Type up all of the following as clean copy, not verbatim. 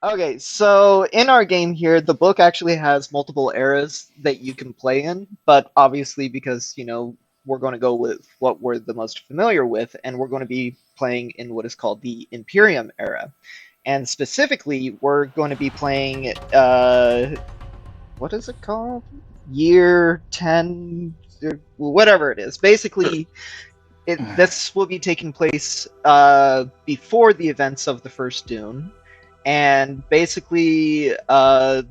Okay, so in our game here, the book actually has multiple eras that you can play in, but obviously because, we're going to go with what we're the most familiar with, and we're going to be playing in what is called the Imperium era. And specifically, we're going to be playing, what is it called? Year 10, whatever it is. Basically, this will be taking place before the events of the first Dune, and basically I'll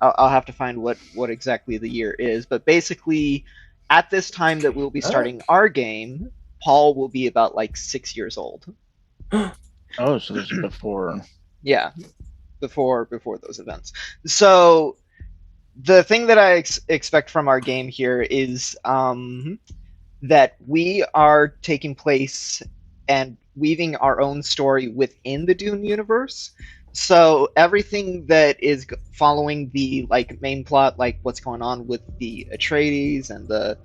have to find what exactly the year is, but basically at this time that we'll be starting our game, Paul will be about like 6 years old. Oh, so this is before. Yeah, before those events. So the thing that I expect from our game here is that we are taking place and weaving our own story within the Dune universe. So everything that is following the like main plot, like what's going on with the Atreides and the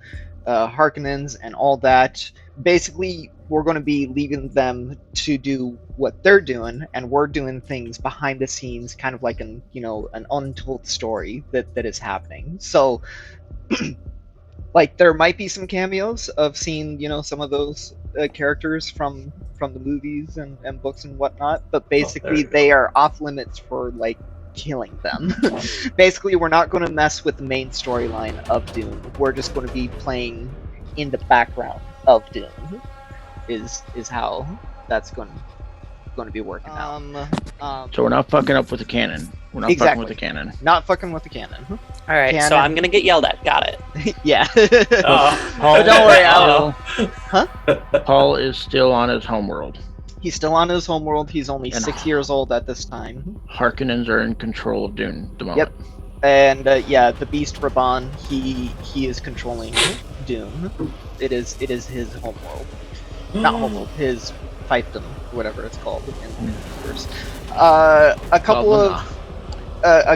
Harkonnens and all that, basically we're going to be leaving them to do what they're doing, and we're doing things behind the scenes, kind of like an untold story that is happening. So like there might be some cameos of seeing some of those characters from the movies and books and whatnot, but basically they are off limits for like killing them. Basically, we're not going to mess with the main storyline of Dune. We're just going to be playing in the background of Dune. Is how that's going to be working out. So we're not fucking up with the canon. We're not fucking with the canon. Not fucking with the canon. All right, Canon. so I'm gonna get yelled at. Got it. Yeah. Paul, don't worry, Huh? Paul is still on his homeworld. He's still on his homeworld. He's only And 6 years old at this time. Harkonnens are in control of Dune at the moment. Yep. And yeah, the Beast Raban, he is controlling Dune. It is his homeworld. Not homeworld, his fiefdom, whatever it's called in the universe. A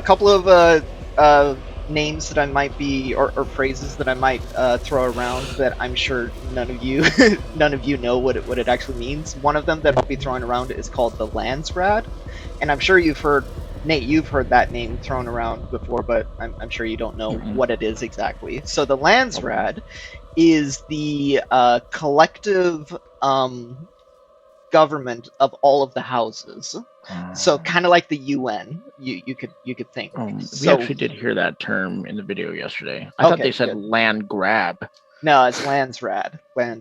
couple of names that I might be, or phrases that I might throw around that I'm sure none of you know what it actually means. One of them that I'll be throwing around is called the Landsrad, and I'm sure you've heard that name thrown around before, but I'm sure you don't know what it is exactly. So the Landsrad is the collective government of all of the houses. So kind of like the UN, you could think. We actually did hear that term in the video yesterday. I thought they said land grab. No, it's Landsrad.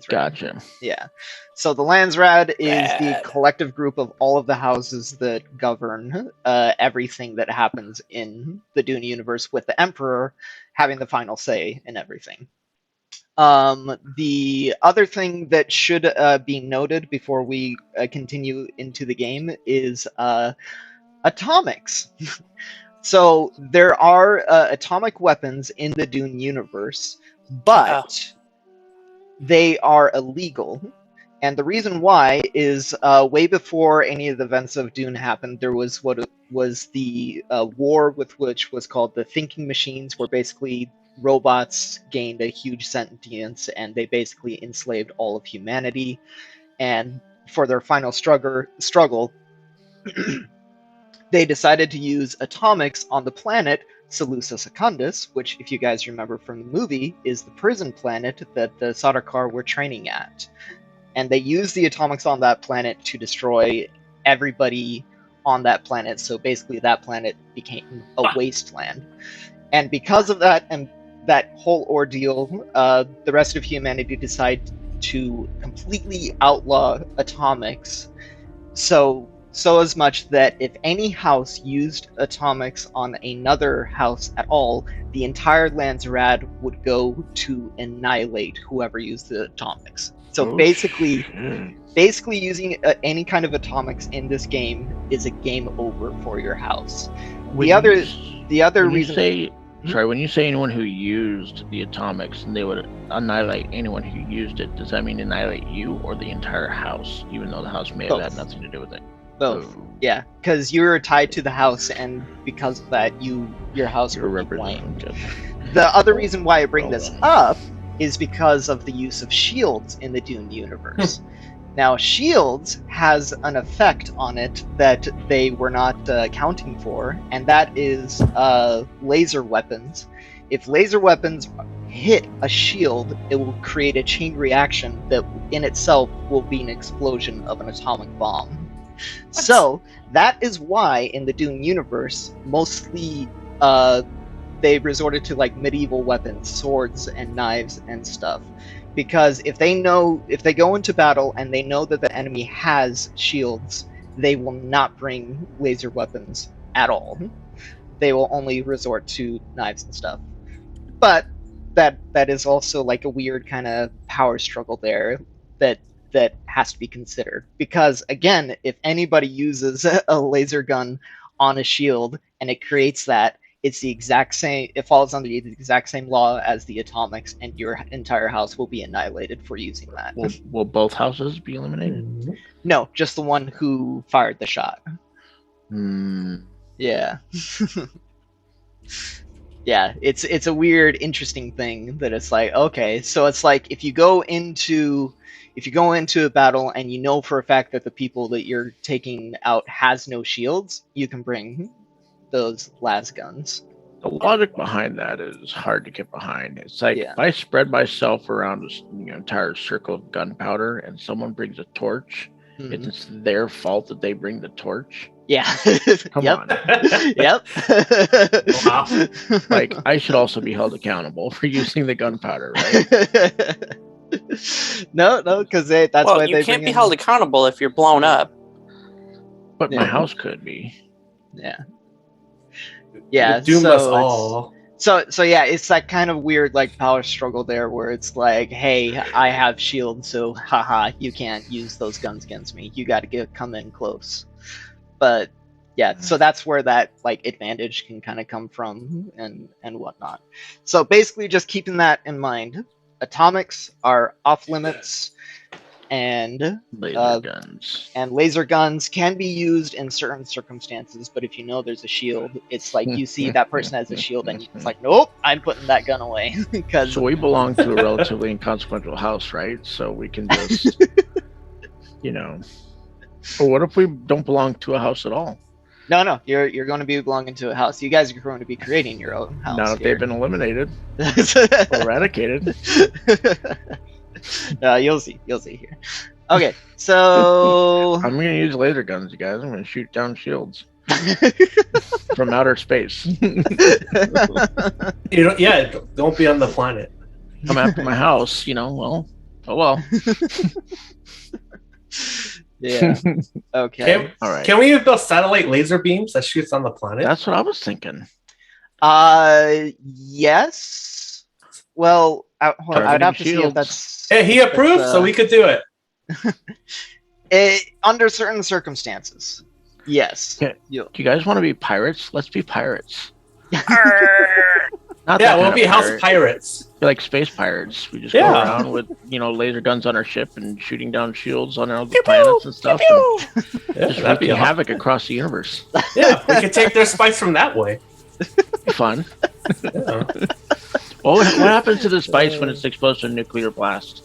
Gotcha. Yeah. So the Landsrad is the collective group of all of the houses that govern everything that happens in the Dune universe, with the Emperor having the final say in everything. The other thing that should be noted before we continue into the game is atomics. So there are atomic weapons in the Dune universe, but they are illegal. And the reason why is way before any of the events of Dune happened, there was what was the war with which was called the thinking machines, where basically robots gained a huge sentience and they basically enslaved all of humanity. And for their final struggle they decided to use atomics on the planet Seleucia Secundus, which, if you guys remember from the movie, is the prison planet that the Sardaukar were training at. And they used the atomics on that planet to destroy everybody on that planet, so basically that planet became a wasteland. And because of that, and that whole ordeal, the rest of humanity decided to completely outlaw atomics, so as much that if any house used atomics on another house at all, the entire Landsrad would go to annihilate whoever used the atomics. So basically using any kind of atomics in this game is a game over for your house. The other reason. Sorry, when you say anyone who used the atomics and they would annihilate anyone who used it, does that mean annihilate you or the entire house, even though the house may have had nothing to do with it? Both. Yeah, because you're tied to the house, and because of that, your house will be blamed. The other reason why I bring this up is because of the use of shields in the Dune universe. Now, shields has an effect on it that they were not accounting for, and that is laser weapons. If laser weapons hit a shield, it will create a chain reaction that in itself will be an explosion of an atomic bomb. What? So, that is why in the Dune universe, mostly they resorted to like medieval weapons, swords and knives and stuff. Because if they go into battle and they know that the enemy has shields, they will not bring laser weapons at all. They will only resort to knives and stuff. But that is also like a weird kind of power struggle there that has to be considered. Because again, if anybody uses a laser gun on a shield and it creates that, it's the exact same. It falls under the exact same law as the atomics, and your entire house will be annihilated for using that. Will both houses be eliminated? No, just the one who fired the shot. Yeah. Yeah, it's a weird, interesting thing that it's like, okay, so it's like if you go into a battle and you know for a fact that the people that you're taking out has no shields, you can bring those las guns. The logic behind that is hard to get behind. It's like if I spread myself around an entire circle of gunpowder and someone brings a torch, it's their fault that they bring the torch. Yeah. Come on. Yep. Wow. Like, I should also be held accountable for using the gunpowder, right? No, because that's why they can't be held accountable if you're blown up. But my house could be. Yeah. Yeah. Doom us all. So yeah, it's that kind of weird like power struggle there where it's like, hey, I have shields, so haha, you can't use those guns against me. You got to come in close. But yeah, so that's where that like advantage can kind of come from and whatnot. So basically, just keeping that in mind, atomics are off limits, and laser guns can be used in certain circumstances. But if you know there's a shield, it's like you see that person has a shield, and it's like, nope, I'm putting that gun away. Because so we belong to a relatively inconsequential house, right? So we can just, But what if we don't belong to a house at all? No, you're going to be belonging to a house. You guys are going to be creating your own house. Not if they've been eliminated, eradicated. No, you'll see here. Okay, so I'm going to use laser guns, you guys. I'm going to shoot down shields from outer space. Don't be on the planet. Come after my house, well, oh well. Yeah. Okay. All right. Can we use those satellite laser beams that shoots on the planet? That's what I was thinking. Yes. Well, I'd have to see if that's. Hey, he approved, so we could do it. Under certain circumstances, yes. Do you guys want to be pirates? Let's be pirates. We'll be house pirates. We're like space pirates. We just go around with laser guns on our ship and shooting down shields on other planets and stuff. And just wreaking havoc across the universe. Yeah, we could take their spice from that way. Fun. What happens to the spice when it's exposed to a nuclear blast?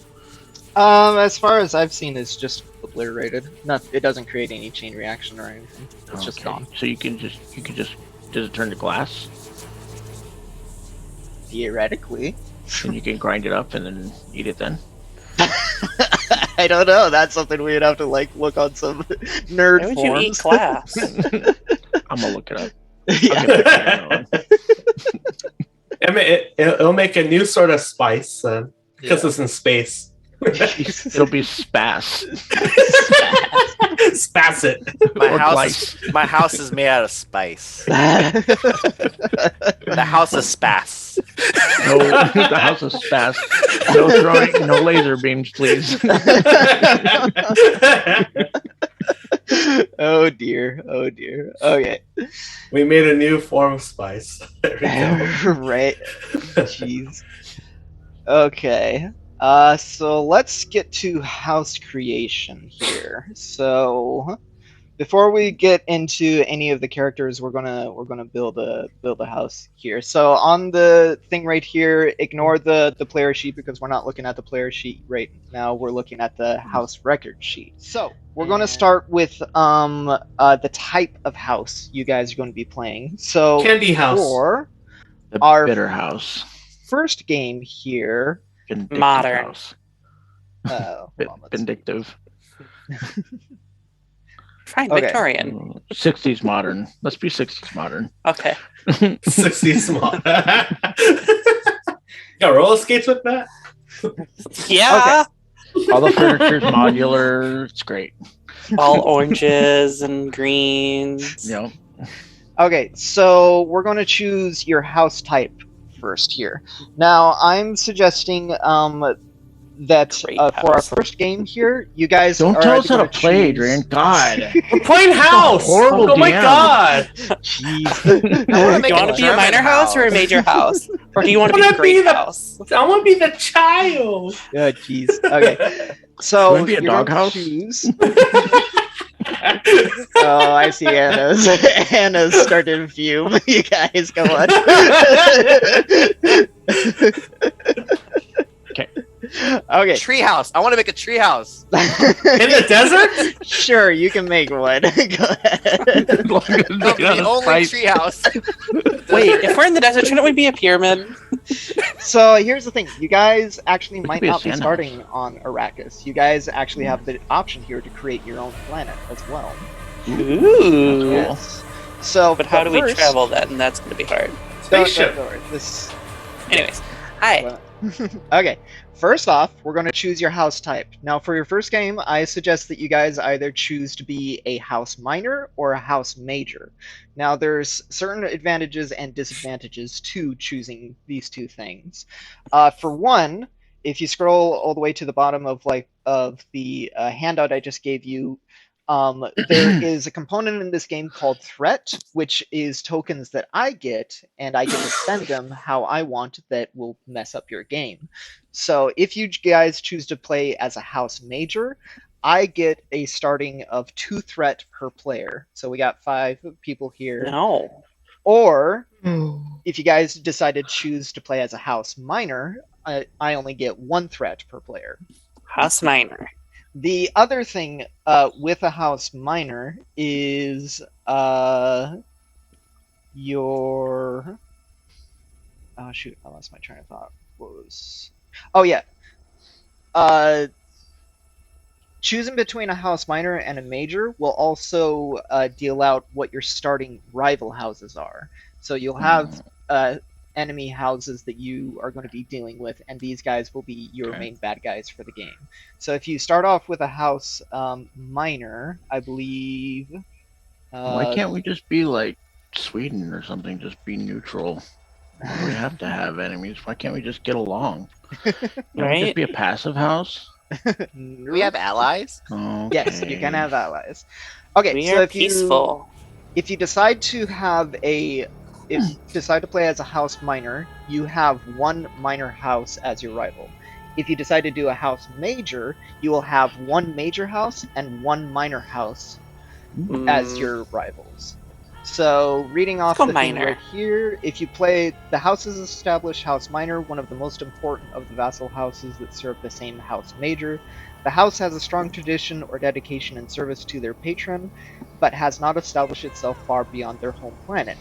As far as I've seen, it's just obliterated. It doesn't create any chain reaction or anything. It's just gone. So you can just does it turn to glass? Theoretically. And you can grind it up and then eat it then? I don't know. That's something we'd have to look on some nerd forums. Why would you eat glass? I'm gonna look it up. Yeah. It'll make a new sort of spice because it's in space. It'll be spas. Spas it. My house is made out of spice. The house of spas. No, the house of spas. No throwing, no laser beams, please. Oh dear. Okay. We made a new form of spice. Right. Jeez. Okay. So let's get to house creation here. So before we get into any of the characters, we're gonna build a house here. So on the thing right here, ignore the player sheet because we're not looking at the player sheet right now. We're looking at the house record sheet. So we're gonna start with the type of house you guys are going to be playing. So Candy house. for The our bitter house. first game here, Vindictive Modern. house. hold on, let's see. Vindictive. Fine, Okay. Victorian. 60s modern. Let's be 60s modern. Okay. 60s small. Got roller skates with that? Yeah. All the furniture's modular. It's great. All oranges and greens. You know, Okay, so we're going to choose your house type first here. Now, I'm suggesting that Great for our house. first game here, you guys don't are tell us either how to gonna play, choose- Adrian. God. We're playing house! horrible Oh my DM. god! Jeez. I wanna make Do you want to be a German minor house or a major house? Or do you want to be a Wanna be great the- house? I want to be the child! Oh, jeez. Okay. So Wanna be a you're gonna doghouse? choose. Oh, I see Anna's. Anna's starting to fume. You guys, go on. Okay. Okay. Treehouse. I want to make a treehouse. In the desert? Sure, you can make one. Go ahead. The only treehouse. Wait, if we're in the desert, shouldn't we be a pyramid? So here's the thing: you guys actually might be a not be sand starting on Arrakis. You guys actually have the option here to create your own planet as well. Ooh. Yes. So, But how do we first- travel then? That's going to be hard. Spaceship. Don't worry, this. Anyways, hi. Okay. First off, we're going to choose your house type. Now, for your first game, I suggest that you guys either choose to be a house minor or a house major. Now, there's certain advantages and disadvantages to choosing these two things. For one, if you scroll all the way to the bottom of the handout I just gave you, there is a component in this game called threat, which is tokens that I get, and I get to spend them how I want that will mess up your game. So if you guys choose to play as a house major, I get a starting of 2 threat per player. So we got 5 people here. No. Or if you guys decide to choose to play as a house minor, I only get 1 threat per player. House minor. The other thing with a house minor is your. Oh shoot! I lost my train of thought. What was? Oh yeah. Choosing between a house minor and a major will also deal out what your starting rival houses are. So you'll have enemy houses that you are going to be dealing with, and these guys will be your main bad guys for the game. So if you start off with a house minor, I believe. Why can't we just be like Sweden or something? Just be neutral. Why do we have to have enemies? Why can't we just get along? Can't we Right? just be a passive house? Do we have allies? Okay. Yes, you can have allies. Okay, We so are if peaceful. if you decide to have if you decide to play as a house minor, you have 1 minor house as your rival. If you decide to do a house major, you will have 1 major house and 1 minor house as your rivals. So reading off go the thing minor. right here, if you play the houses established house minor, one of the most important of the vassal houses that serve the same house major. The house has a strong tradition or dedication and service to their patron, but has not established itself far beyond their home planet.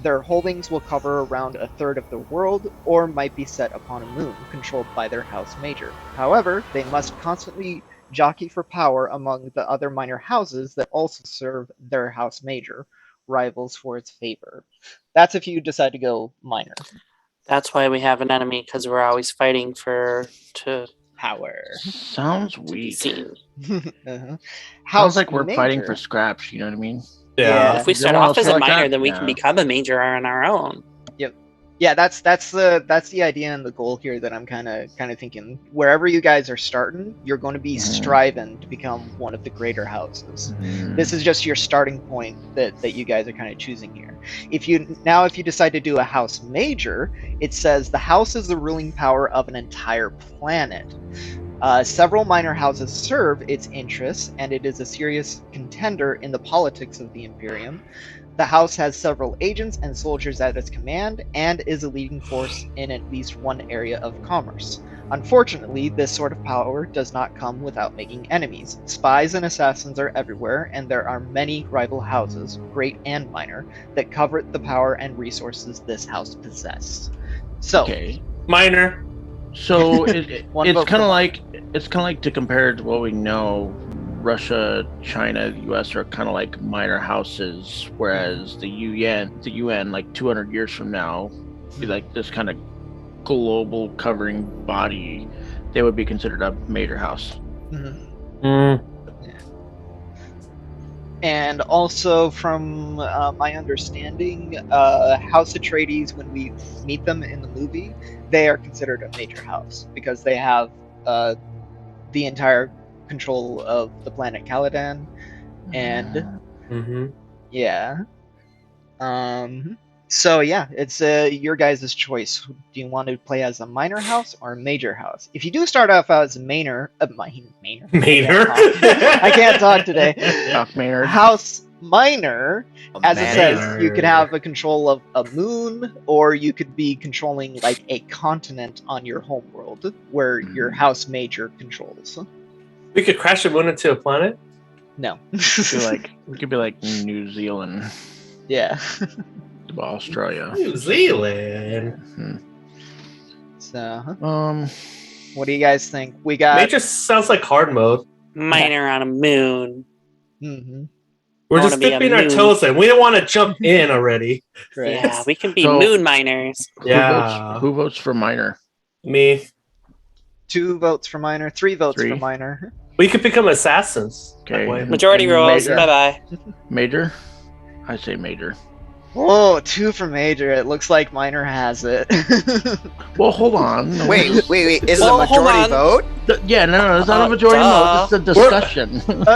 Their holdings will cover around a third of the world, or might be set upon a moon, controlled by their house major. However, they must constantly jockey for power among the other minor houses that also serve their house major, rivals for its favor. That's if you decide to go minor. That's why we have an enemy, because we're always fighting to Power. Sounds be weak. seen. Uh-huh. Sounds like we're fighting major. for scraps. You know what I mean? Yeah. If we Is start everyone off else as a like minor, that? then we Yeah. can become a major on our own. Yeah, that's the idea and the goal here that I'm kind of thinking. Wherever you guys are starting, you're going to be striving to become one of the greater houses. This is just your starting point that you guys are kind of choosing here. If you decide to do a house major, it says the house is the ruling power of an entire planet. Several minor houses serve its interests, and it is a serious contender in the politics of the Imperium. The house has several agents and soldiers at its command, and is a leading force in at least one area of commerce. Unfortunately, this sort of power does not come without making enemies. Spies and assassins are everywhere, and there are many rival houses, great and minor, that covet the power and resources this house possesses. So, Okay. Minor. So One it's vote kind for of like to compare it to what we know. Russia, China, the U.S. are kind of like minor houses, whereas the UN, like 200 years from now, be like this kind of global covering body. They would be considered a major house. And also, from my understanding, House Atreides, when we meet them in the movie, they are considered a major house because they have the entire control of the planet Caladan, and yeah. So yeah, it's your guys' choice. Do you want to play as a minor house or a major house? If you do start off as a minor. Maynard. I can't talk today. Doc Maynard. House minor, as it Maynard. says, you could have a control of a moon, or you could be controlling like a continent on your homeworld, where your house major controls. We could crash a moon into a planet. No. We could be like New Zealand, Yeah. Australia. New Zealand. So, what do you guys think? We got. Major sounds like hard mode. Minor on a moon. Mm-hmm. We're I just wanna be a dipping our moon. toes in. We don't want to jump in already. Right. Yeah, we can be So- moon miners. Yeah. Who votes for minor? Me. 2 votes for minor, 3 votes Three. for minor. We could become assassins. Okay. That way. Majority And rules. major. Bye bye. Major? I say major. Whoa, 2 for major. It looks like minor has it. Well, hold on. Wait. Is Well, it a hold majority on. vote? Yeah, no, it's not a majority vote. It's a discussion.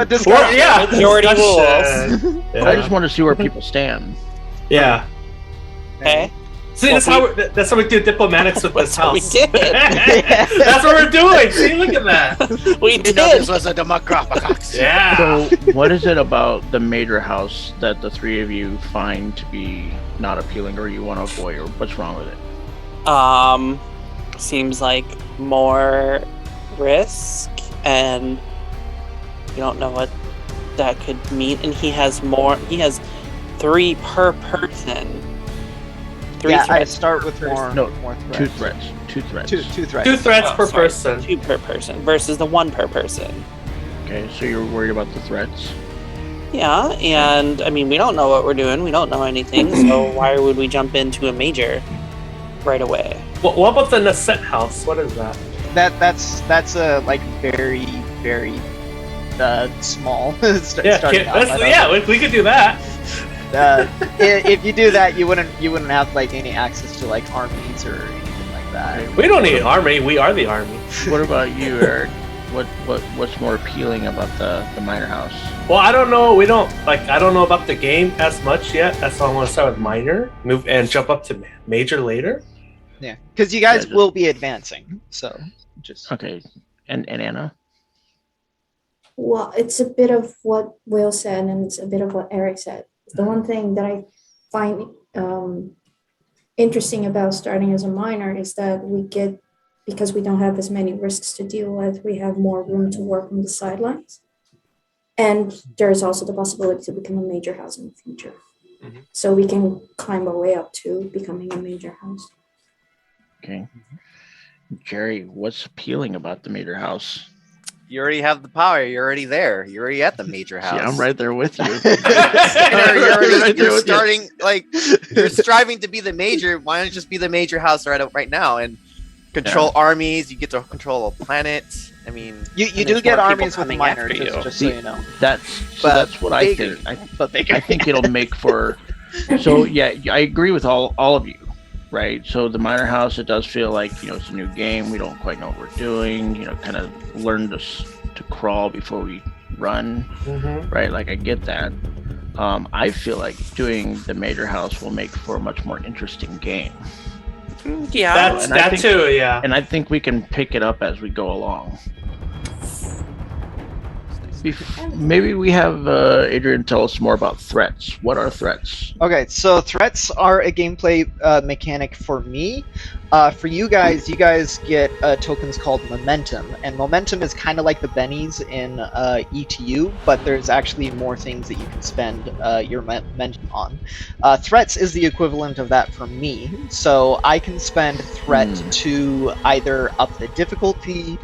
Discussion. Yeah. Majority discussion. I Yeah. just want to see where people stand. Yeah. Okay. See, that's how we do diplomatics with this That's what we house. did. That's what we're doing. See, look at that. We You did. know this was a democracy. Yeah. So, what is it about the major house that the three of you find to be not appealing, or you want to avoid, or what's wrong with it? Seems like more risk, and you don't know what that could mean. And he has 3 per person. 3 Yeah, I threats. start with more. No, more Two threats. threats. Two threats. Two threats. 2 threats Oh, per sorry. person. 2 per person versus the 1 per person. Okay, so you're worried about the threats. Yeah, and I mean, we don't know what we're doing. We don't know anything, so why would we jump into a major right away? What about the Nasset house? What is that? That's a like very small. Yeah, starting out. I don't know. we could do that. If you do that, you wouldn't have like any access to like armies or anything like that. Okay, We don't need an army. We are the army. What about you, Eric? What's more appealing about the minor house? Well, I don't know. I don't know about the game as much yet. That's why I want to start with minor, move and jump up to major later. Yeah, because you guys Yeah, will be advancing. So just Okay, and Anna. Well, it's a bit of what Will said, and it's a bit of what Eric said. The one thing that I find interesting about starting as a minor is that because we don't have as many risks to deal with, we have more room to work on the sidelines. And there's also the possibility to become a major house in the future. Mhm. So we can climb our way up to becoming a major house. Okay, Jerry, what's appealing about the major house? You already have the power. You're already there. You're already at the major house. See, I'm right there with you. You're starting like you're striving to be the major. Why don't you just be the major house right now and control armies? You get to control a planet. I mean, you And do there's get more people armies with coming minor, after you. just so you know. That's what I bigger. think. But bigger. I think it'll make for. So yeah, I agree with all of you, right? So the minor house, it does feel like it's a new game. We don't quite know what we're doing. Kind of learn to crawl before we run, right? Like I get that. I feel like doing the major house will make for a much more interesting game, Yeah, That's and I that think- too. Yeah. and I think we can pick it up as we go along. maybe we have Adrian tell us more about threats. What are threats? Okay, so threats are a gameplay mechanic for me. For you guys get tokens called momentum, and momentum is kind of like the bennies in ETU, but there's actually more things that you can spend your momentum on. Threats is the equivalent of that for me, so I can spend threat to either up the difficulty,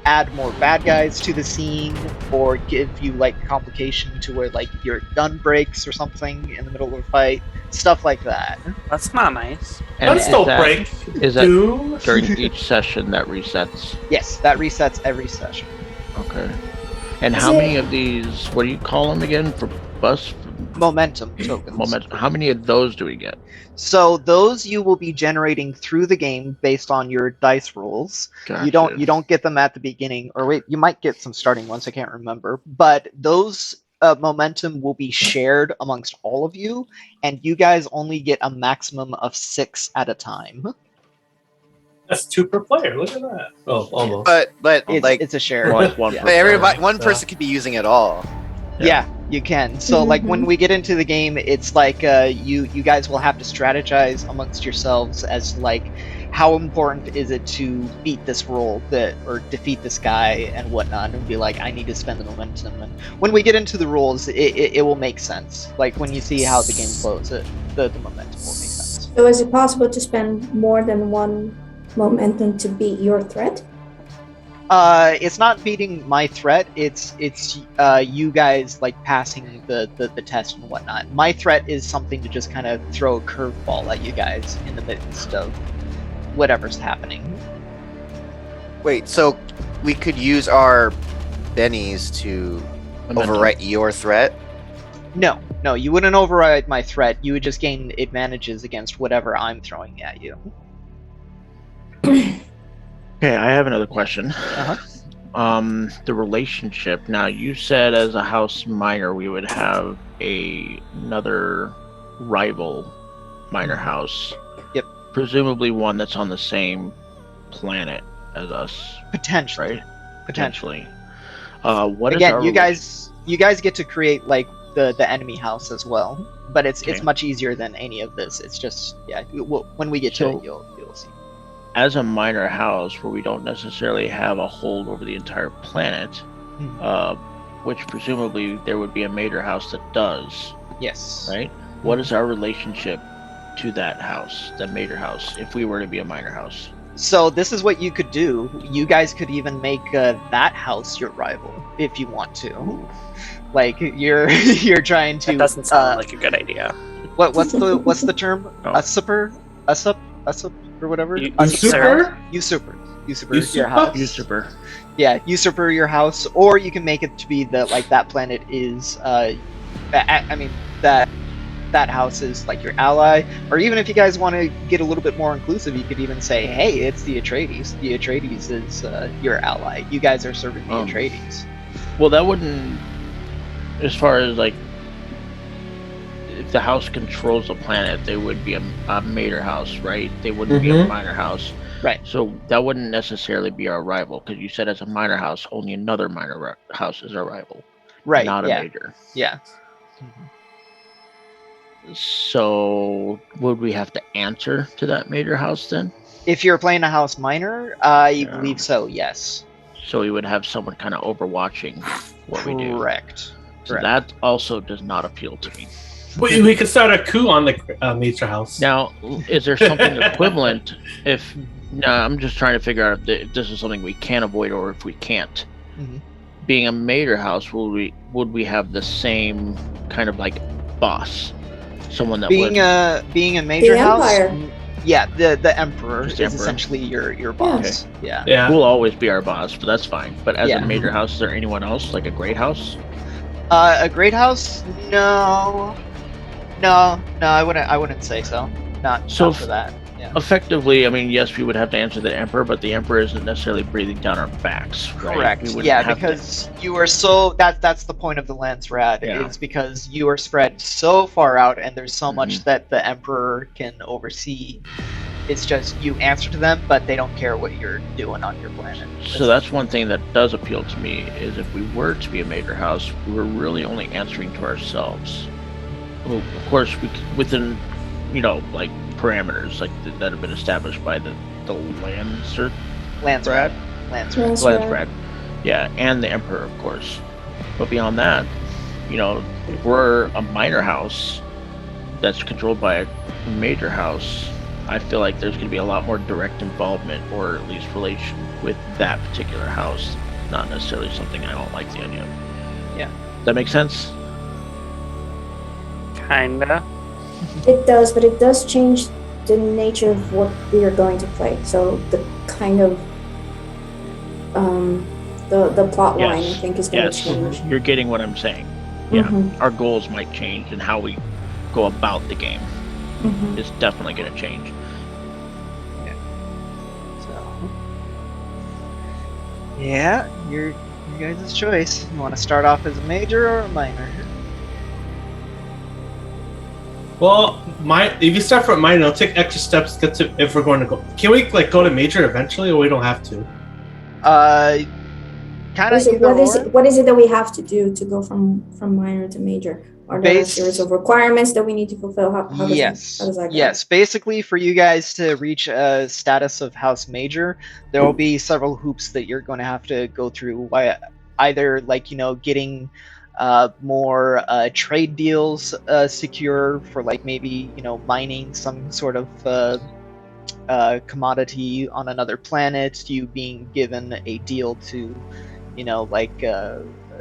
add more bad guys to the scene, or give you like complication to where like your gun breaks or something in the middle of a fight, stuff like that. That's not nice. And Guns don't break. Is that Doom. during each session that resets? Yes, that resets every session. Okay. And how many of these? What do you call them again? For bus Momentum tokens. momentum. How many of those do we get? So those you will be generating through the game based on your dice rolls. Gotcha. You don't get them at the beginning, or wait, you might get some starting ones. I can't remember, but those momentum will be shared amongst all of you, and you guys only get a maximum of 6 at a time. That's 2 per player. Look at that. Oh, almost. But It's, like, it's a share. Well, it's one Yeah. per but everybody, Yeah. one person could be using it all. Yeah, you can. So like when we get into the game, it's like you guys will have to strategize amongst yourselves as like how important is it to beat this roll or defeat this guy and whatnot, and be like, I need to spend the momentum. And when we get into the rules, it will make sense. Like when you see how the game flows, the momentum will make sense. So is it possible to spend more than one momentum to beat your threat? It's not beating my threat. It's you guys like passing the test and whatnot. My threat is something to just kind of throw a curveball at you guys in the midst of whatever's happening. Wait, so we could use our bennies to Momentum. overwrite your threat? No, you wouldn't override my threat. You would just gain advantages against whatever I'm throwing at you. Okay, I have another question. Uh-huh. The relationship. Now, you said as a house minor, we would have another rival minor house. Yep. Presumably one that's on the same planet as us, Potentially. right? Potentially. What is Again, our you guys get to create like the enemy house as well, but it's Okay. much easier than any of this. It's just when we get to So- it, you'll see. as a minor house where we don't necessarily have a hold over the entire planet, which presumably there would be a major house that does, Yes. right? What is our relationship to that house, that major house, if we were to be a minor house? So this is what you could do. You guys could even make that house your rival if you want to. Like you're trying to. That doesn't sound like a good idea. What's the term? Oh. Usurper, or whatever. Super? Usurper your Usurper? house. Usurper. Yeah, usurper your house, or you can make it to be that planet is. I mean that house is like your ally, or even if you guys want to get a little bit more inclusive, you could even say, hey, it's the Atreides. The Atreides is your ally. You guys are serving the Atreides. Well, that wouldn't, as far as like, if the house controls the planet, they would be a major house, right? They wouldn't be a minor house. Right. So that wouldn't necessarily be our rival, because you said as a minor house, only another minor house is our rival. Right. Not a yeah. major. Yeah. So would we have to answer to that major house then? If you're playing a house minor, I Yeah. believe so. Yes. So we would have someone kind of overwatching what we do. Correct. So that also does not appeal to me. We could start a coup on the major house. Now, is there something equivalent? I'm just trying to figure out if this is something we can avoid or if we can't. Mhm. Being a major house, would we have the same kind of like boss? Someone that being a major house. Empire. Yeah, the emperor Just is emperor. essentially your boss. Yeah. Yeah. will always be our boss, but that's fine. But as Yeah. a major house, is there anyone else like a great house? A great house? No, I wouldn't say so. Not So for that. Yeah. Effectively, I mean, yes, we would have to answer the emperor, but the emperor isn't necessarily breathing down our backs, right? Correct. We wouldn't Yeah, have to- because you are so that's the point of the lance rad. Yeah. Is because you are spread so far out, and there's so Mhm. much that the emperor can oversee It's just you answer to them, but they don't care what you're doing on your planet. So that's one thing that does appeal to me is if we were to be a major house, we're really only answering to ourselves. Well, of course, within, like parameters like that have been established by the Lancer, Landsrat. yeah, and the Emperor, of course. But beyond that, if we're a minor house that's controlled by a major house, I feel like there's going to be a lot more direct involvement, or at least relation with that particular house. Not necessarily something I don't like the idea of. Yeah. Does that make sense? Kinda. It does, but it does change the nature of what we are going to play. So the kind of the plot line, I think, is going to change. You're getting what I'm saying. Yeah, Mhm. our goals might change, and how we go about the game is definitely going to change. Yeah, your guys' choice. You want to start off as a major or a minor? Well, if you start from minor, it'll take extra steps to get to if we're going to go. Can we go to major eventually, or we don't have to? Kind of. What is it that we have to do to go from minor to major? Are there a series of requirements that we need to fulfill? How does that go? Yes. Basically, for you guys to reach a status of House Major, there will be several hoops that you're going to have to go through. Either getting more trade deals secure for maybe mining some sort of commodity on another planet. You being given a deal to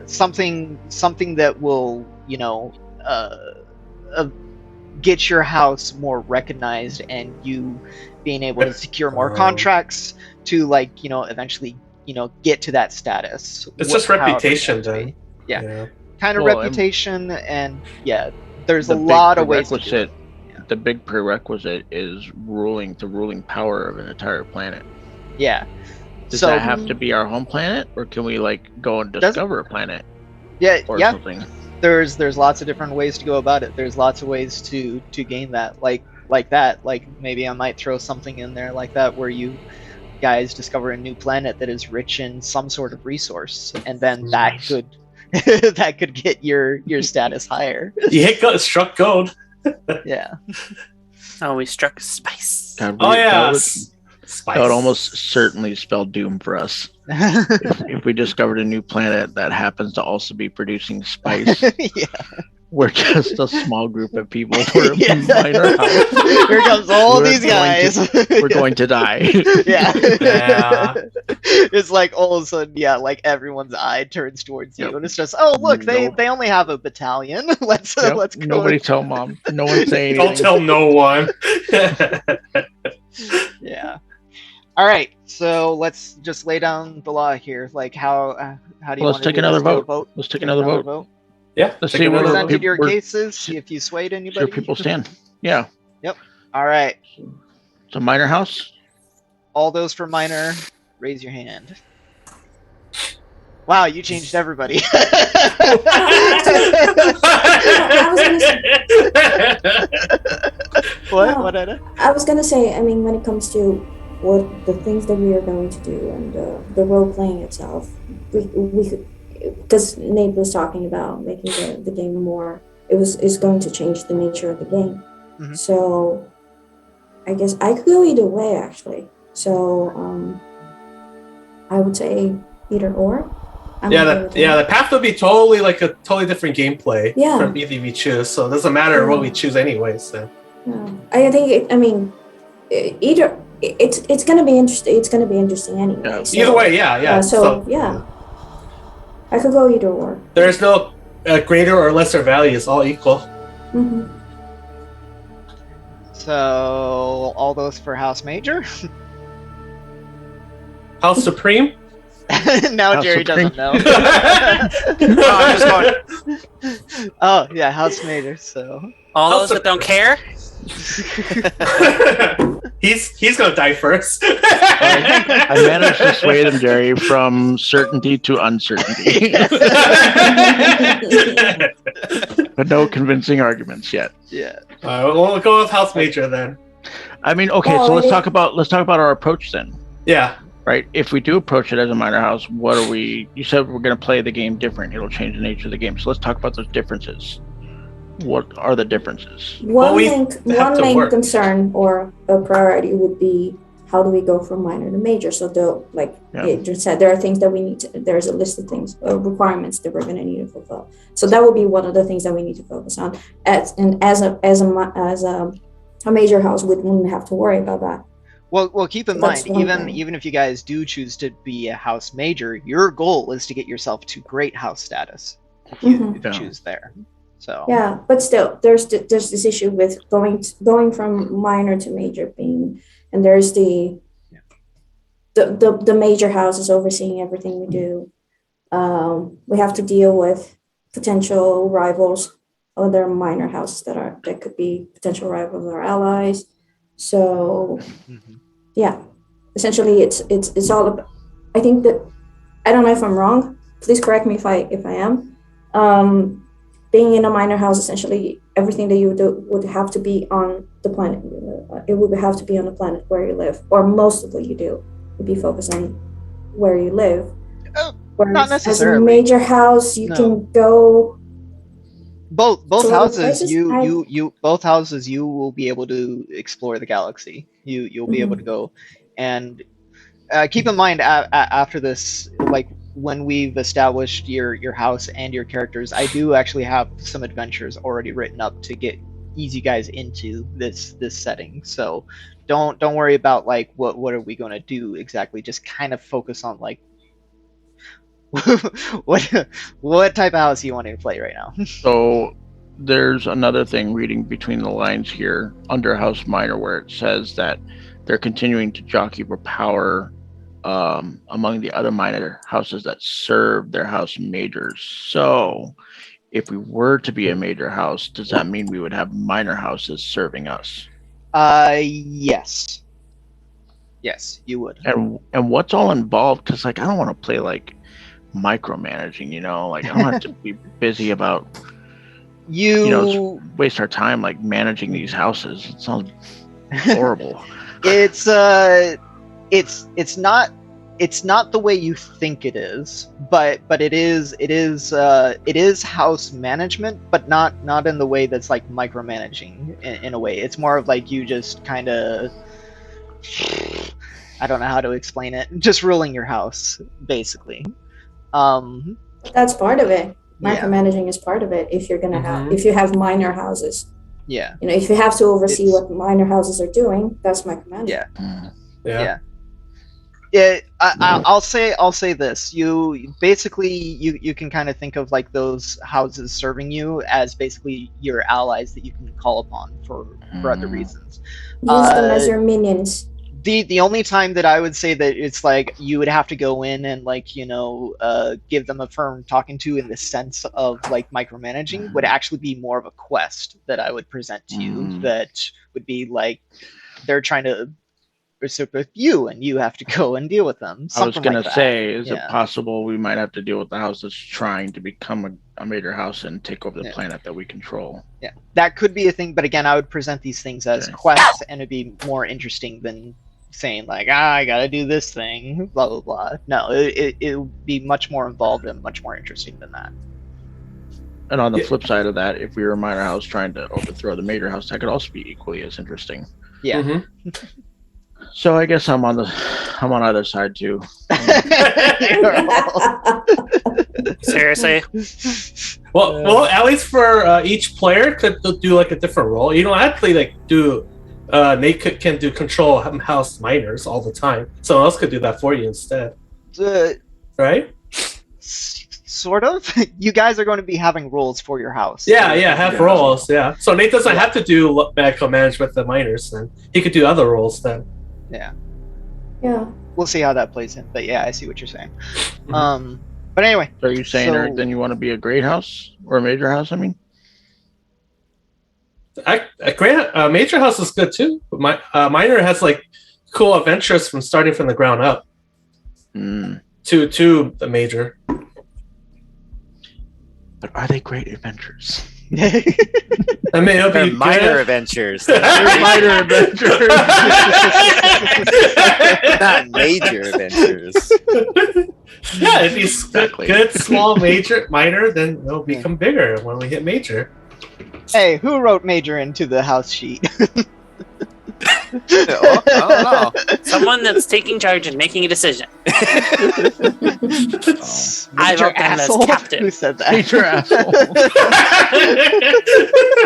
something that will get your house more recognized, and you being able to secure more contracts to eventually get to that status. It's just reputation then. Yeah. Kind of reputation, and there's a lot of ways to do it. The big prerequisite is the ruling power of an entire planet. Yeah. Does that have to be our home planet, or can we go and discover a planet? Or something? There's lots of different ways to go about it. There's lots of ways to gain that, like that. Maybe I might throw something in there like that, where you guys discover a new planet that is rich in some sort of resource, and then that could get your status higher. You struck gold. Yeah. Oh, we struck spice. God, Spice. That would almost certainly spell doom for us. If we discovered a new planet that happens to also be producing spice. Yeah. We're just a small group of people. We're a minor house. Here comes all these guys. We're going to die. Yeah. Yeah. It's all of a sudden, everyone's eye turns towards you, and it's just, oh look, they only have a battalion. Let's go. Nobody tell mom. No one say anything. Don't tell no one. Yeah. All right, so let's just lay down the law here. How do you want to take another vote? Let's take another vote. Yeah. Let's see what presented your cases. See if you swayed anybody. See where people stand. Yeah. Yep. All right. It's a minor house. All those for minor, raise your hand. Wow, you changed everybody. What, Edda? I was gonna say, when it comes to what the things that we are going to do and the role playing itself, we could, because Nate was talking about making the game more. It's going to change the nature of the game. Mm-hmm. So, I guess I could go either way actually. So, I would say either or. The path would be totally a totally different gameplay from either we choose. So it doesn't matter what we choose anyways. So. Yeah. I think either it's gonna be interesting. It's gonna be interesting anyway. Yeah. So, either way, yeah. I could go either or. There's no greater or lesser value. It's all equal. Mm-hmm. So all those for House Major. House Supreme. Now House Jerry Supreme. doesn't know. I'm just going. Oh yeah, House Major. So all those that don't care. He's gonna die first. I managed to sway them, Jerry, from certainty to uncertainty. But no convincing arguments yet. Yeah. We'll go with House Major then. I mean, okay, Well, so let's talk about our approach then. Yeah. Right? If we do approach it as a minor house, what are we? You said we're going to play the game different. It'll change the nature of the game. So let's talk about those differences. What are the differences? One we main, have one to main work. concern or a priority would be how do we go from minor to major? So it just said, there are things that we need to. There's a list of things, requirements that we're going to need to fulfill. So that would be one of the things that we need to focus on. As a major house, we wouldn't have to worry about that. Well, keep in So that's mind, one even thing. even if you guys do choose to be a house major, your goal is to get yourself to great house status if you Mhm. choose there. So Yeah, but still, there's this issue with going from minor to major being, and there's the major houses overseeing everything we do. We have to deal with potential rivals, other minor houses that could be potential rivals or allies. So mhm. yeah, essentially, it's all about. I think that I don't know if I'm wrong. Please correct me if I am. Being in a minor house, essentially, everything that you do would have to be on the planet. It would have to be on the planet where you live, or most of what you do would be focused on where you live. Not Whereas as a necessarily. major house, you No. can go Both to other houses, places. both houses, you will be able to explore the galaxy. You'll be able to go, and keep in mind after this, like when we've established your house and your characters, I do actually have some adventures already written up to ease you guys into this setting. So don't worry about like what are we going to do exactly. Just kind of focus on like what type of house you want to play right now. So there's another thing reading between the lines here under House Minor where it says that they're continuing to jockey for power among the other minor houses that serve their house majors. So if we were to be a major house, does that mean we would have minor houses serving us? Yes. Yes, you would. And what's all involved? Because like I don't want to play like micromanaging, you know, like I don't have to be busy about waste our time like managing these houses. It sounds horrible. It's not the way you think it is, but it is house management, but not in the way that's like micromanaging in a way. It's more of like you just kind of, I don't know how to explain it, just ruling your house basically. That's part of it. Yeah. Micromanaging is part of it. If you're gonna have, if you have minor houses, Yeah. if you have to oversee what minor houses are doing, that's micromanaging. Yeah. I'll say this. You basically you can kind of think of like those houses serving you as basically your allies that you can call upon for other reasons. Use them as your minions. The only time that I would say that it's like you would have to go in and like give them a firm talking to in the sense of like micromanaging would actually be more of a quest that I would present to you that would be like they're trying to with you and you have to go and deal with them. I was gonna say, is it possible we might have to deal with the house that's trying to become a major house and take over the planet that we control? Yeah, that could be a thing, but again, I would present these things as quests, and it'd be more interesting than saying like, I gotta do this thing, blah blah blah. No, it would be much more involved and much more interesting than that. And on the flip side of that, if we were a minor house trying to overthrow the major house, that could also be equally as interesting. Yeah. So I guess I'm on either side too. Seriously? Well, at least for each player could do like a different role. You don't actually like do. They can do control house minors all the time. Someone else could do that for you instead. Right? Sort of. You guys are going to be having roles for your house. Yeah, have roles. Yeah. So Nate doesn't have to do micromanage with the minors. Then he could do other roles then. Yeah. We'll see how that plays in. But yeah, I see what you're saying. But anyway. So are you saying, Eric, then you want to be a great house or a major house? I mean, a major house is good too. But minor has like cool adventures from starting from the ground up to the major. But are they great adventures? I mean, it'll They're be minor good. adventures, Minor adventures. not major adventures. Yeah, if he's Exactly. good, small, major, minor, then it'll become bigger when we hit major. Hey, who wrote major into the house sheet? Oh, I don't know. Someone that's taking charge and making a decision. I Major wrote them as asshole? captain. Who said that? Major asshole.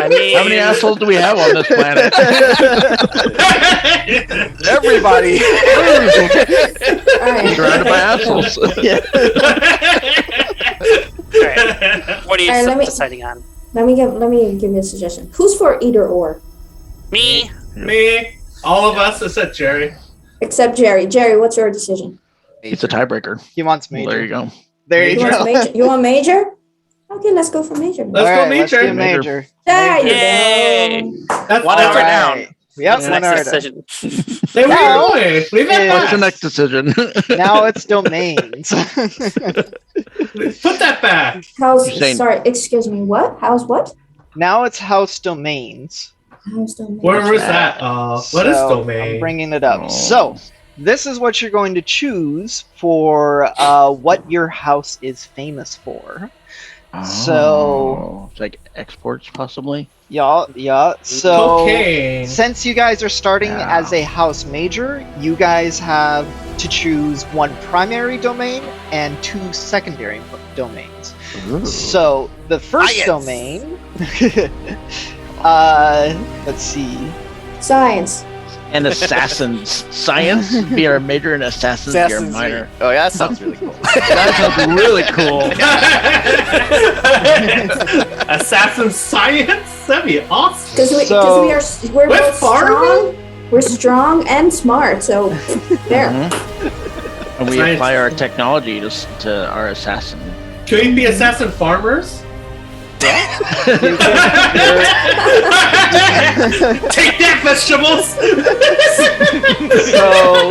I mean, How many assholes do we have on this planet? Everybody. All right. Surrounded by assholes. Yeah. alright. What are you Alright, let me- deciding on? Let me give you a suggestion. Who's for either or? Me? Me, all of us except Jerry. Except Jerry. Jerry, what's your decision? It's a tiebreaker. He wants Well, major. there you go. There you You go. want major? You want major? Okay, let's go for major. Let's go Alright, major. do major. There Yay. you go. That's 1 all hour right. down. Yep, Yeah. one Next hour. decision. Hey, where Now, are we going? We've had What's What's the that. next decision? Now it's domains. Put that back. House. You're saying- Sorry, excuse me. What? House what? Now it's house domains. House domain. Where was that? that? What is So, domain? I'm bringing it up. Oh. So, this is what you're going to choose for what your house is famous for. So- Oh, it's like exports, possibly. Yeah. So, Cocaine. since you guys are starting Yeah. as a house major, you guys have to choose one primary domain and 2 secondary domains. Ooh. So the first Science. domain, let's see. Science. And assassins. Science would be our major, and assassins would be our Assassin's minor. Creed. Oh, yeah, that sounds really cool. That sounds really cool. Assassin science? That'd be awesome. Because we're With both farming? strong. We're strong and smart. So there. Mhm. And we Science. apply our technology to our assassin. Can we be assassin farmers? Take that, vegetables! So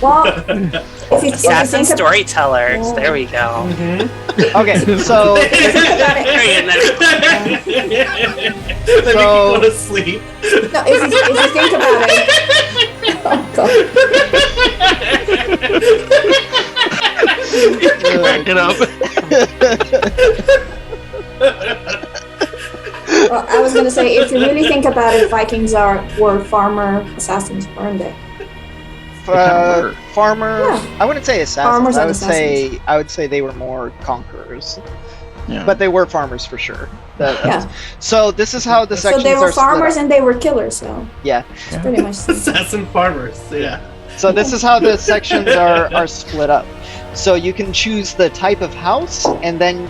Well, if you Assassin think about storytellers. Yeah. There we go. okay, so Bring it then. Let me So- go to sleep. no, if you think about it. Oh God. Crack it up. Well, I was gonna say, if you really think about it, Vikings were farmer assassins, weren't they? farmer. Yeah. I wouldn't say assassins. Farmers I and would say they were more conquerors, Yeah. but they were farmers for sure. Yeah. So this is how the So sections they were are split farmers up. and they were killers. So Yeah. it's pretty much. the same. Assassin farmers, yeah. So this is how the sections are split up. So you can choose the type of house, and then,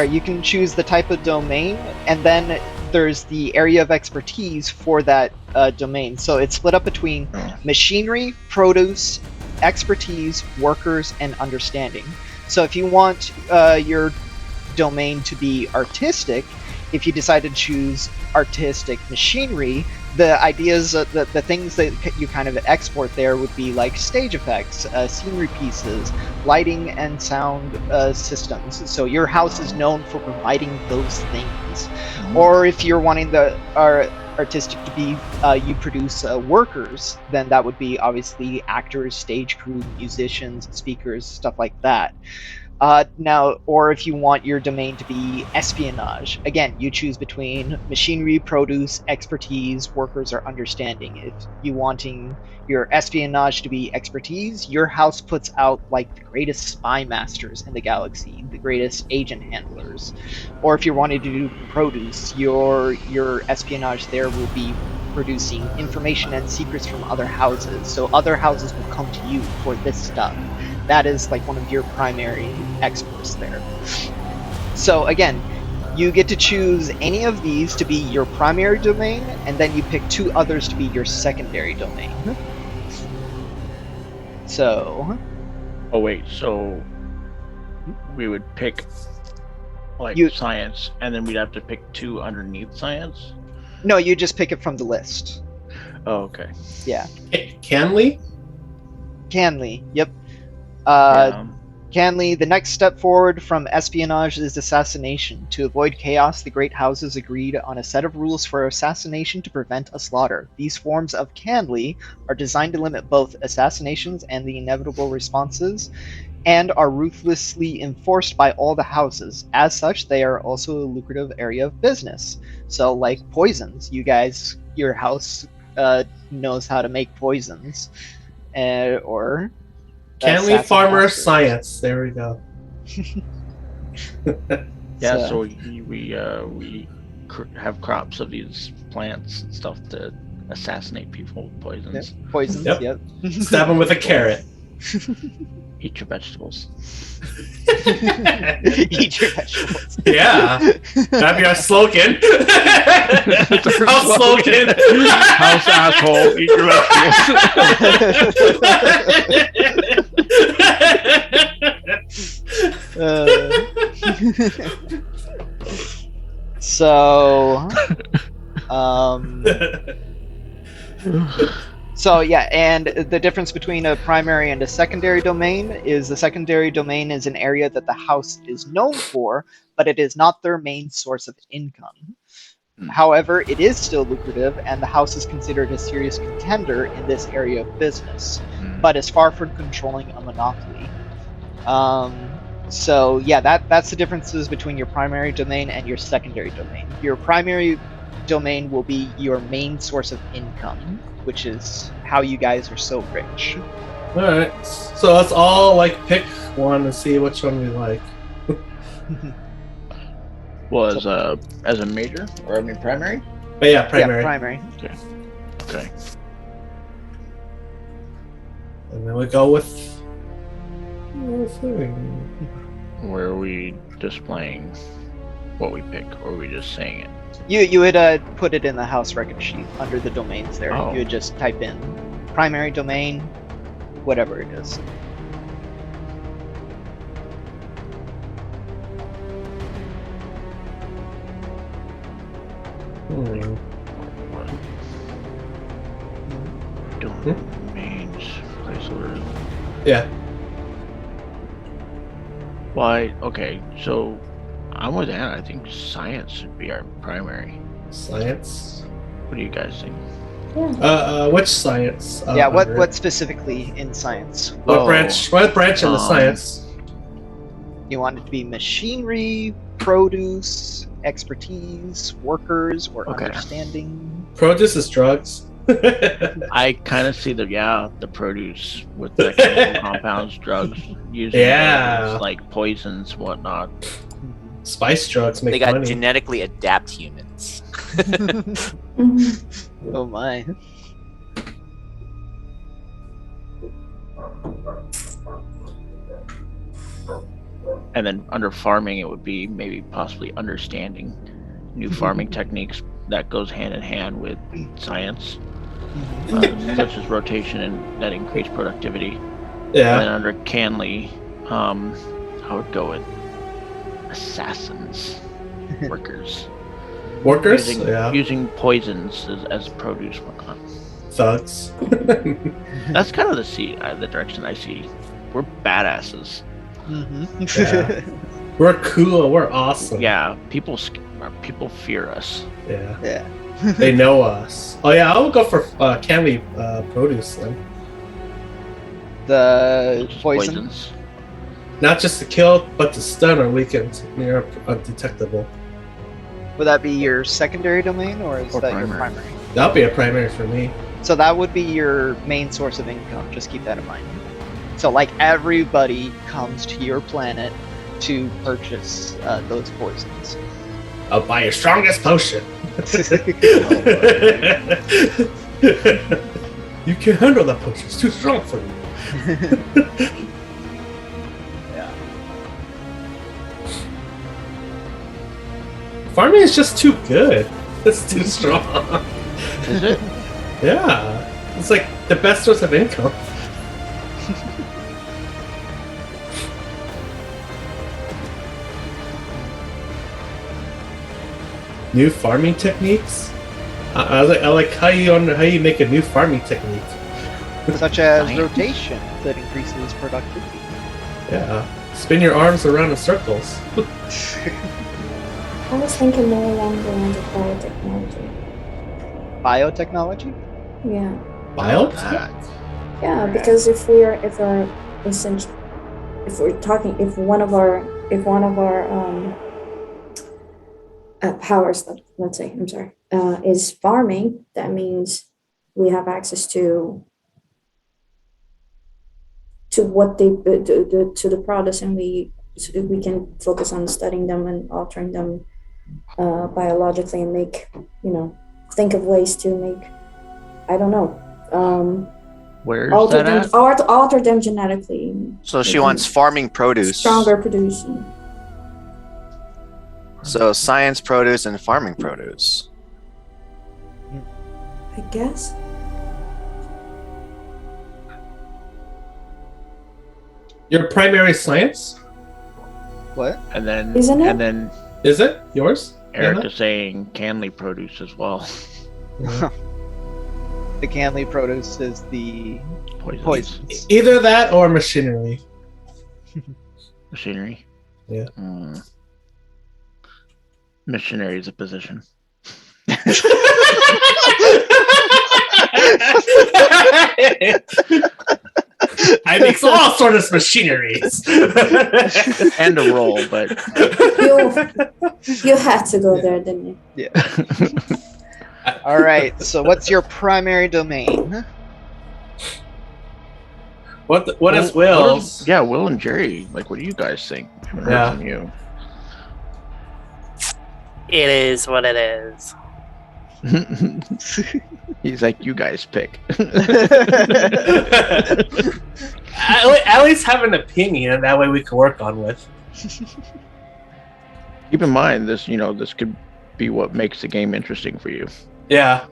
you can choose the type of domain, and then there's the area of expertise for that domain. So it's split up between machinery, produce, expertise, workers, and understanding. So if you want your domain to be artistic, if you decide to choose artistic machinery, the ideas, the things that you kind of export there would be like stage effects, scenery pieces, lighting and sound systems. So your house is known for providing those things. Or if you're wanting the artistic to be, you produce workers, then that would be obviously actors, stage crew, musicians, speakers, stuff like that. Now, or if you want your domain to be espionage, again, you choose between machinery, produce, expertise, workers, or understanding. If you wanting your espionage to be expertise, your house puts out like the greatest spy masters in the galaxy, the greatest agent handlers. Or if you're wanting to do produce, your espionage there will be producing information and secrets from other houses. So other houses will come to you for this stuff. That is like one of your primary exports there. So again, you get to choose any of these to be your primary domain, and then you pick 2 others to be your secondary domain. So, Oh wait, so we would pick like You- science, and then we'd have to pick 2 underneath science. no, you just pick it from the list. Oh, okay. Yeah. Can we? Canley, yep. Yeah. Canley, the next step forward from espionage is assassination. To avoid chaos, the great houses agreed on a set of rules for assassination to prevent a slaughter. These forms of Canley are designed to limit both assassinations and the inevitable responses, and are ruthlessly enforced by all the houses. As such, they are also a lucrative area of business. So, like poisons, your house knows how to make poisons, or Canley assassin farmer masters. science. There we go. Yeah, so we have crops of these plants and stuff to assassinate people with poisons. Poisons. Yep. Yep. Stab him with a carrot. Eat your vegetables. Eat your vegetables. Yeah, that'd be our slogan. House slogan. House asshole. Eat your Uh, so, so yeah, and the difference between a primary and a secondary domain is the secondary domain is an area that the house is known for, but it is not their main source of income. However, it is still lucrative, and the house is considered a serious contender in this area of business, but is far from controlling a monopoly. So yeah, that's the differences between your primary domain and your secondary domain. Your primary domain will be your main source of income, which is how you guys are so rich. All right, so let's all like pick one and see which one we like. Well, as a major, or I mean primary. But yeah, primary. Yeah, primary. Okay. And then we go with. Where are we displaying what we pick, or are we just saying it? You would put it in the house record sheet under the domains there. Oh. You would just type in primary domain, whatever it is. Domains, placeholder. Yeah. Why? Okay, so I'm with Anna. I think science should be our primary. Science. What do you guys think? Which science? Yeah, Andre? what specifically in science? What Oh, branch? What branch in the science? You want it to be machinery, produce, expertise, workers, or Okay. understanding? Produce is drugs. I kind of see the produce with the chemical compounds, drugs, using Yeah. those, like poisons, whatnot. Spice drugs make They got money. genetically adapt humans. Oh my. And then under farming, it would be maybe possibly understanding new farming techniques that goes hand in hand with science, such as rotation and that increase productivity. And Yeah. then under Canley, I would go with assassins, workers, Workers. using, Yeah. using poisons as produce, whatnot. Thugs. That's kind of the direction I see. We're badasses. Yeah. We're cool. We're awesome. Yeah, people fear us. Yeah. Yeah. They know us. Oh yeah, I'll go for Canley produce then. The Just poison. poisons. Not just to kill, but to stun or weaken near undetectable. Would that be your secondary domain, or is Or that your primary. primary? That'll be a primary for me. So that would be your main source of income. Just keep that in mind. So like everybody comes to your planet to purchase those poisons. I'll buy your strongest potion. You can't handle that potion. It's too strong for you. Yeah. Farming is just too good. It's too strong. Is it? Yeah. It's like the best source of income. New farming techniques? I like how you make a new farming technique. Such as Science. rotation that increases productivity. Yeah. Spin your arms around in circles. I was thinking more along the lines of biotechnology. Biotechnology? Yeah. Wild? Yeah, because if one of our powers, let's say, is farming, that means we have access to what they to the products, and we can focus on studying them and altering them biologically, and make think of ways to make, I don't know, Where's alter that them at? alter them genetically. So she wants farming produce. Stronger producing. So science produce and farming produce. I guess. Your primary science? What? And then Isn't it? and then Is it yours? Eric Anna? is saying Canley produce as well. The Canley produce is the poisons. Either that or machinery. Machinery. Yeah. Missionary is a position. I mix all sorts of machineries. And a role, but You had to go there, didn't you? Yeah. All right. So, what's your primary domain? What is What Will's? yeah, Will and Jerry. Like, what do you guys think? I haven't heard Yeah. from you. It is what it is. He's like, you guys pick. At least have an opinion, and that way we can work on with. Keep in mind, this could be what makes the game interesting for you. Yeah.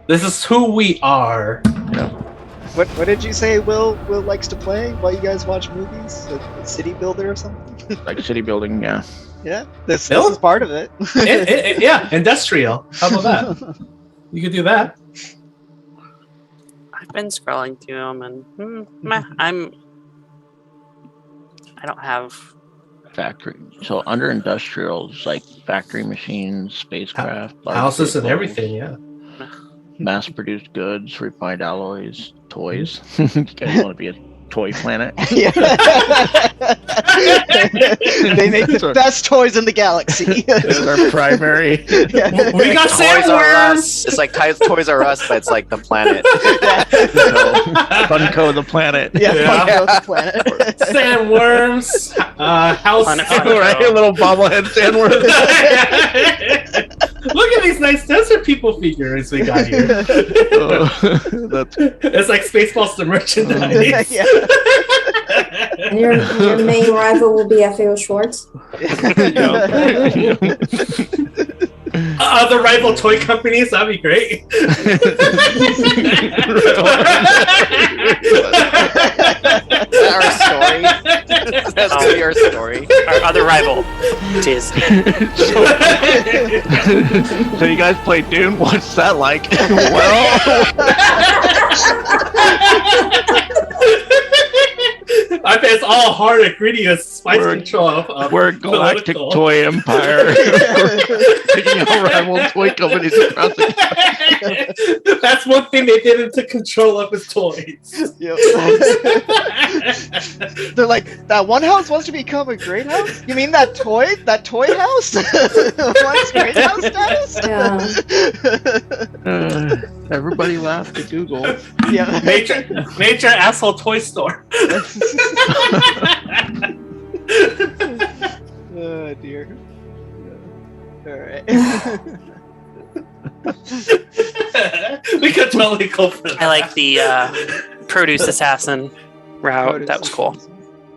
This is who we are. What did you say Will likes to play while you guys watch movies? A city builder or something? Like city building, yeah. Yeah, this Bill? is part of it. Yeah, industrial. How about that? You could do that. I've been scrolling through them, and I don't have. Factory. So under industrials, like factory machines, spacecraft, large Houses and vehicles, everything, yeah. mass-produced goods, refined alloys, toys. You guys want to be a toy planet? Yeah. They make the best toys in the galaxy. That's our primary. Yeah. We got Toys R sandworms! Us. It's like Toys R Us, but it's like the planet. Funko the planet. Yeah, Yeah. Funko the planet. Sandworms! House... Planet Funko. Right, a little bobblehead sandwich. Look at these nice desert people figures we got here. That's It's like Spaceballs the merchandise. Yeah. And your main rival will be FAO Schwartz. Other rival toy companies, that'd be great. Our story. That's gonna be our story. Our other rival, Disney. So you guys play Dune? What's that like? Well, I bet it's all hard and gritty as spice We're- control of we're a galactic political. toy empire. Taking out rival toy companies across the That's one thing they didn't take control of is toys. Yep. They're like, that one house wants to become a great house? You mean that toy house? Wants great house status? Everybody laughed at Google. Yeah. Major asshole toy store. Oh dear. Yeah. All right. We could totally go for that. I like the produce assassin route. That was cool.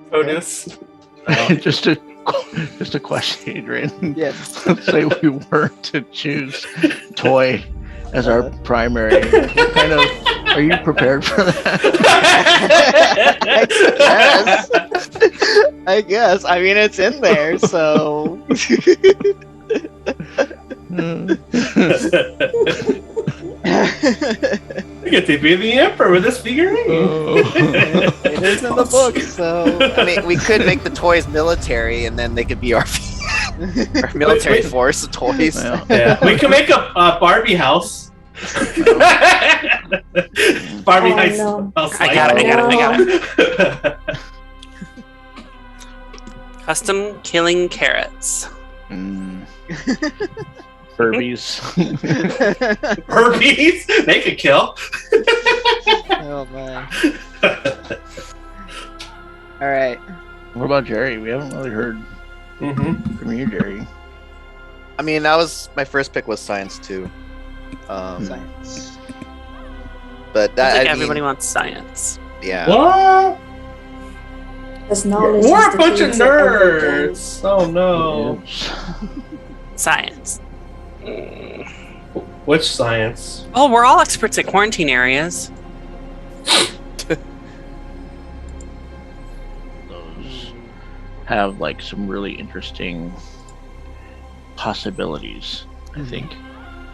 Produce. just a question, Adrian. Yes. Let's say we were to choose toy as our primary. What kind of are you prepared for that? I guess. I mean, it's in there, so. get to be the emperor with this figurine. It is in the book, so I mean, we could make the toys military, and then they could be our military force of toys. Well, Yeah, we can make a Barbie house. Barbie house. no. I got it. No. Custom killing carrots. Furbies. Herpes, they could kill. oh man. All right. What about Jerry? We haven't really heard from you, Jerry. I mean, that was my first pick was science too. Science. But I that think I everybody mean, wants science. yeah. What? Because knowledge We're is a the bunch key of to everything. nerds. Oh no. Science. Which science? Oh, we're all experts at quarantine areas. Those have like some really interesting possibilities, I think,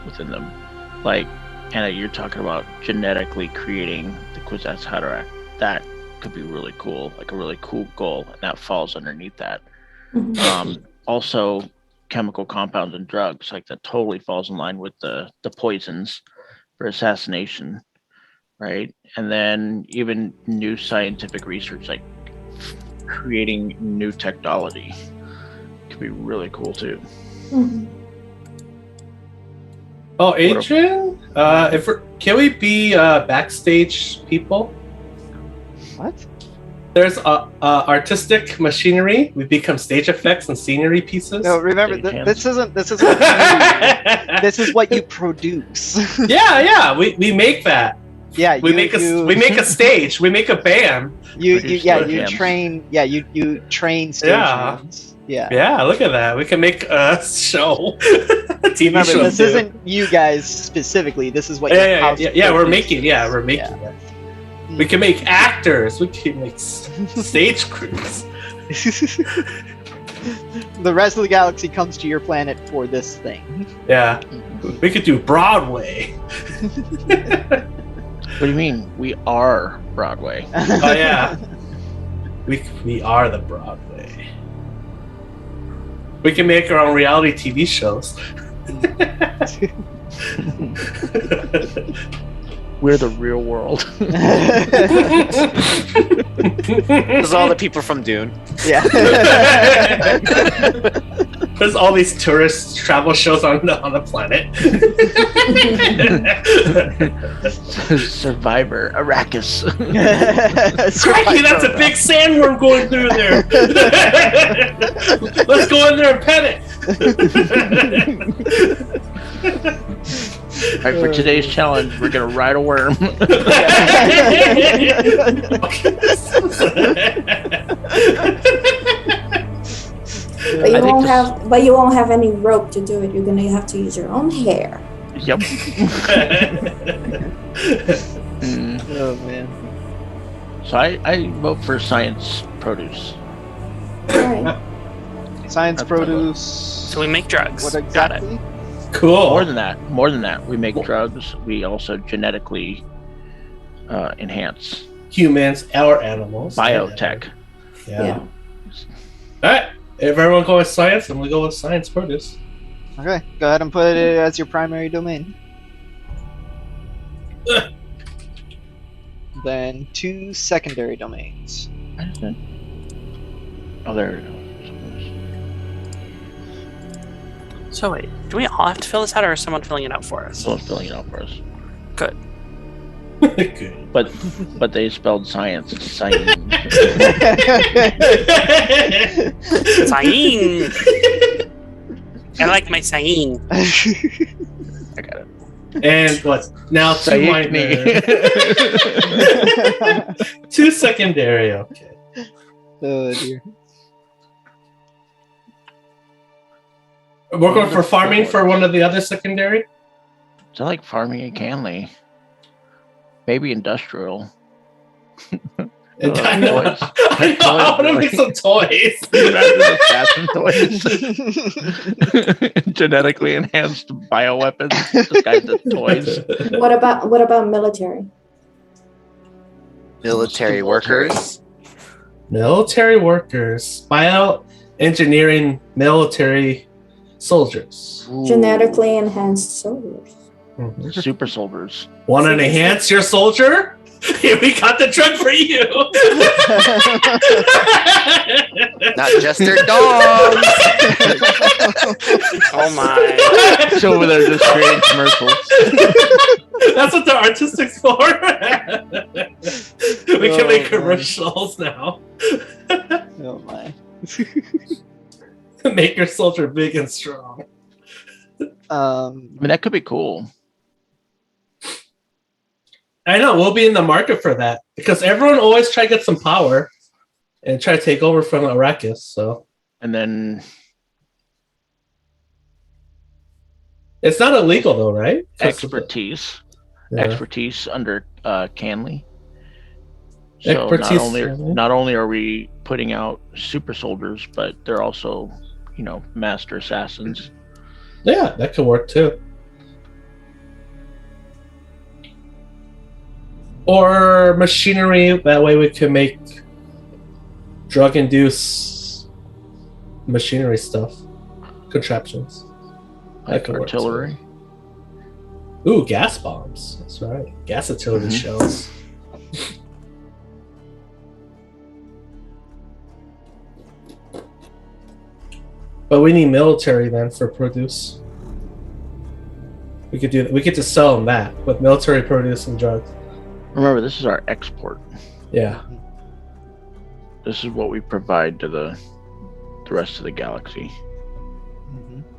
within them. Like, Anna, you're talking about genetically creating the Kwisatz Haderach. That could be really cool, like a really cool goal, and that falls underneath that. Also, chemical compounds and drugs, like that totally falls in line with the poisons for assassination, right? And then even new scientific research, like creating new technology, could be really cool too. Oh, Adrian, can we be backstage people? What? There's artistic machinery. We become stage effects and scenery pieces. No, remember Stage this isn't what you do. This is what you produce. Yeah, we make that. Yeah, We make a stage. We make a band. you jams. train stage Yeah. hands. Yeah. Yeah, look at that. We can make a show, a TV Remember, show. this too. isn't you guys specifically. This is what your Yeah, house we're produces. making. Yeah, we're making. Yeah. We can make actors. We can make stage crews. The rest of the galaxy comes to your planet for this thing. Yeah, we could do Broadway. What do you mean? We are Broadway. Oh yeah, we are the Broadway. We can make our own reality TV shows. We're the real world. This is all the people from Dune. Yeah. There's all these tourist travel shows on the planet. Survivor, Arrakis. Crikey, that's a big sandworm going through there. Let's go in there and pet it. All right, for today's challenge, we're gonna ride a worm. But you won't have any rope to do it. You're gonna have to use your own hair. Yep. Oh man. So I vote for science produce. Alright. Science That's my vote. produce. So we make drugs. What Got it. exactly? Cool. More than that, we make drugs. We also genetically enhance Humans or animals. biotech. Yeah. Alright. If everyone go with science, then we go with science produce. Okay, go ahead and put it as your primary domain. Then 2 secondary domains. Oh, there we go. So wait, do we all have to fill this out, or is someone filling it out for us? Someone's filling it out for us. Good. Good. But they spelled science. Science. Sayin. I like my sayin. I got it. And what? Now two Sayin minor. Two secondary. Okay. Oh dear. We're going for farming for one of the other secondary. So I like farming in Canley. Maybe industrial. I know. I want to make some toys. Imagine assassin toys. Genetically enhanced bioweapons disguised as toys. What about military? Military workers. Military workers. Bioengineering military soldiers. Genetically enhanced soldiers. Mhm. Super soldiers. Want to enhance your soldier? Here, we got the drug for you. Not just their dogs. Oh my. It's over there just creating commercials. That's what the artistic's for. We can make man. commercials now. Oh my. Make your soldier big and strong. I mean, that could be cool. I know, we'll be in the market for that. Because everyone always try to get some power and try to take over from Arrakis, so. And then It's not illegal though, right? expertise. Yeah. Expertise under Canley. So Expertise, not only are we putting out super soldiers, but they're also, master assassins. Yeah, that could work too. Or machinery, that way we can make drug-induced machinery stuff. Contraptions. That could work, Artillery. too. Ooh, gas bombs. That's right. Gas artillery shells. But we need military then for produce. We could do that. We get to sell them that with military produce and drugs. Remember, this is our export. Yeah. This is what we provide to the rest of the galaxy.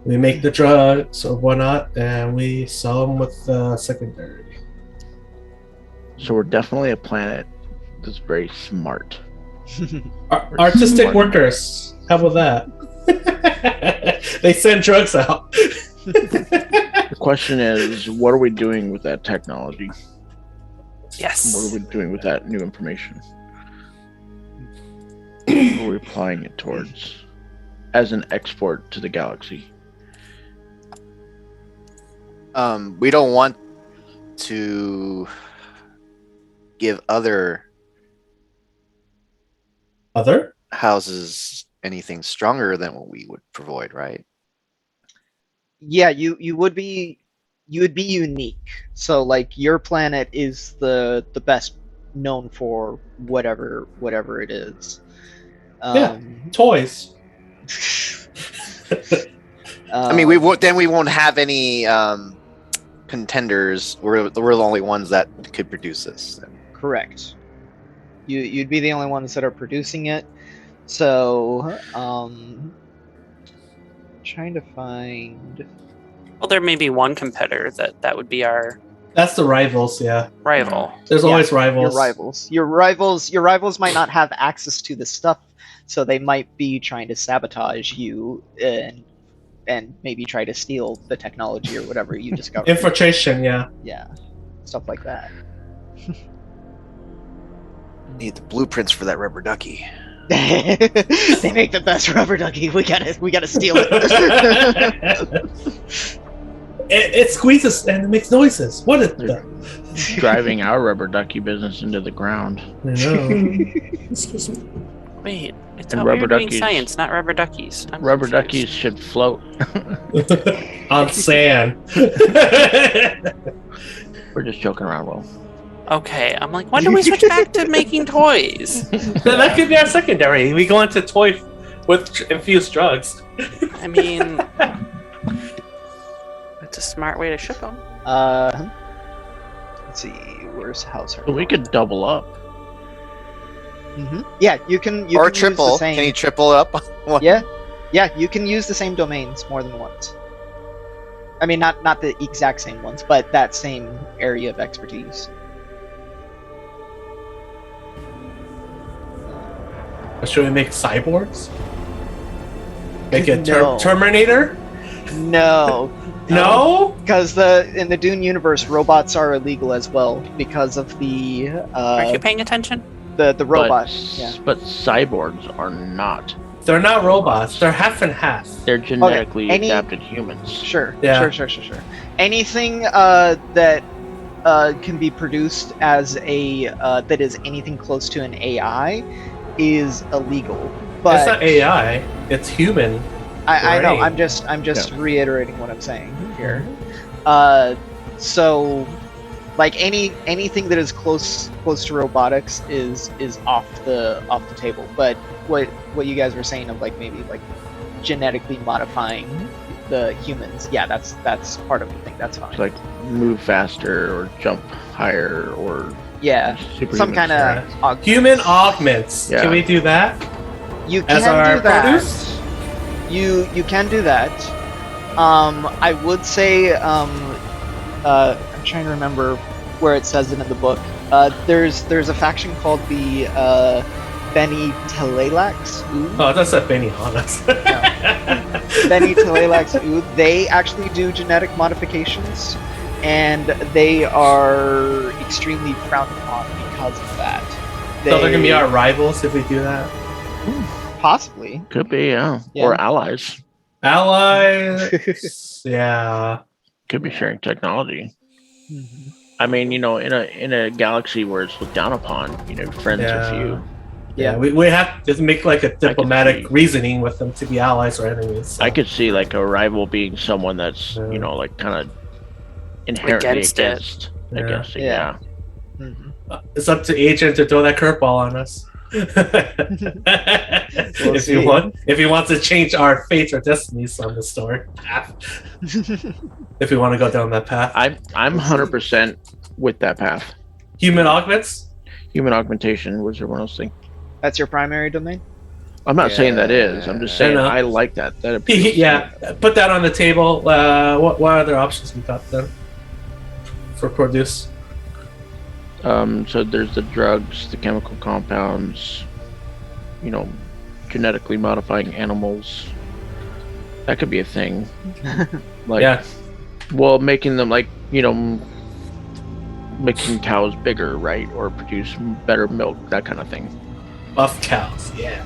We make the drugs or whatnot, and we sell them with secondary. So we're definitely a planet that's very smart. Artistic Smart. workers. How about that? They send drugs out. The question is, what are we doing with that technology? Yes. What are we doing with that new information? What are we applying it towards as an export to the galaxy? We don't want to give other houses anything stronger than what we would provide, right? Yeah, you would be unique. So like your planet is the best known for whatever it is. Yeah, toys. I mean, we won't have any contenders. We're the only ones that could produce this. Correct. You'd be the only ones that are producing it. So, trying to find. Well, there may be one competitor that would be our That's the rivals, yeah. rival. There's always rivals. Your rivals might not have access to the stuff, so they might be trying to sabotage you and maybe try to steal the technology or whatever you discover. Infiltration, yeah. Yeah, stuff like that. Need the blueprints for that rubber ducky. They make the best rubber ducky. We gotta steal it. It squeezes and it makes noises. What is that? Driving our rubber ducky business into the ground. I know. Excuse me. Wait, it's And how we're rubber doing duckies. science, not rubber duckies. I'm Rubber confused. duckies should float. On sand. We're just joking around, Will. Okay, I'm like, when do we switch back to making toys? Then that could be our secondary. We go into toy with infused drugs. I mean, it's a smart way to ship them. Let's see, where's House? So we could double up. Yeah, you can. Or can use triple. the same. Can you triple up? Yeah, you can use the same domains more than once. I mean, not the exact same ones, but that same area of expertise. Should we make cyborgs? Make a No. Terminator? No, No? because in the Dune universe, robots are illegal as well because of the. Aren't you paying attention? The robot. Yeah. But cyborgs are not. They're not robots. They're half and half. They're genetically any- adapted humans. Sure. Yeah. Sure. Anything that can be produced as a that is anything close to an AI is illegal. But It's not AI. It's human. I know. brain. I'm just reiterating what I'm saying here. Mhm. So like anything that is close to robotics is off the table. But what you guys were saying of like maybe like genetically modifying the humans, yeah, that's part of the thing. That's fine. It's like move faster or jump higher or yeah, superhuman some kind strength. of Human augments. Yeah. Can we do that? you As can our do that. produce? You can do that. I would say I'm trying to remember where it says it in the book. There's a faction called the Beni Telelax. Oh, that's a Benny Honest. Beni Telelax. They actually do genetic modifications, and they are extremely frowned upon because of that. So they're gonna be our rivals if we do that. Possibly. Could be, yeah. Yeah. Or allies. Allies. Yeah. Could be sharing technology. Mhm. I mean, in a galaxy where it's looked down upon, friends Yeah. are few. Yeah, we have to make like a diplomatic see. reasoning with them to be allies or enemies. So. I could see like a rival being someone that's Yeah. like kind of inherently Against it. against Yeah. against it. Yeah. Yeah. Mhm. It's up to Agent to throw that curveball on us. if see. you want to change our fates or destinies on the story path, if we want to go down that path, I'm 100% with that path. human augments. Human augmentation was one of those things. That's your primary domain. I'm not saying that is. I'm just saying I know. I like that. That appeals to Yeah, me. put that on the table. What other options we got then for produce? So there's the drugs, the chemical compounds, genetically modifying animals. That could be a thing. Like, Yeah, well, making them making cows bigger, right? Or produce better milk, that kind of thing. buff cows. Yeah,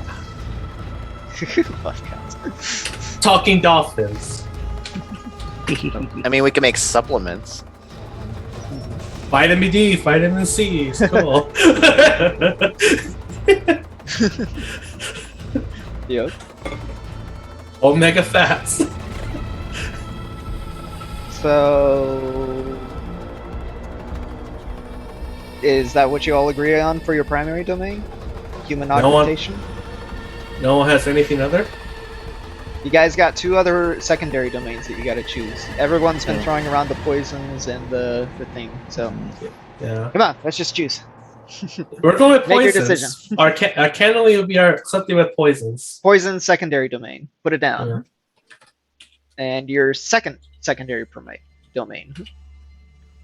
Buff counts. talking dolphins. I mean, we can make supplements. Vitamin D, vitamin C. It's cool. Yep. Omega fats. So, is that what you all agree on for your primary domain? Human No one- augmentation? No one has anything other. You guys got two other secondary domains that you got to choose. Everyone's been Yeah. throwing around the poisons and the thing. So, Yeah, come on, let's just choose. we're going with Make your poisons. decision. Our cannoli would be something with poisons. Poison secondary domain. Put it down. Yeah. And your second secondary domain.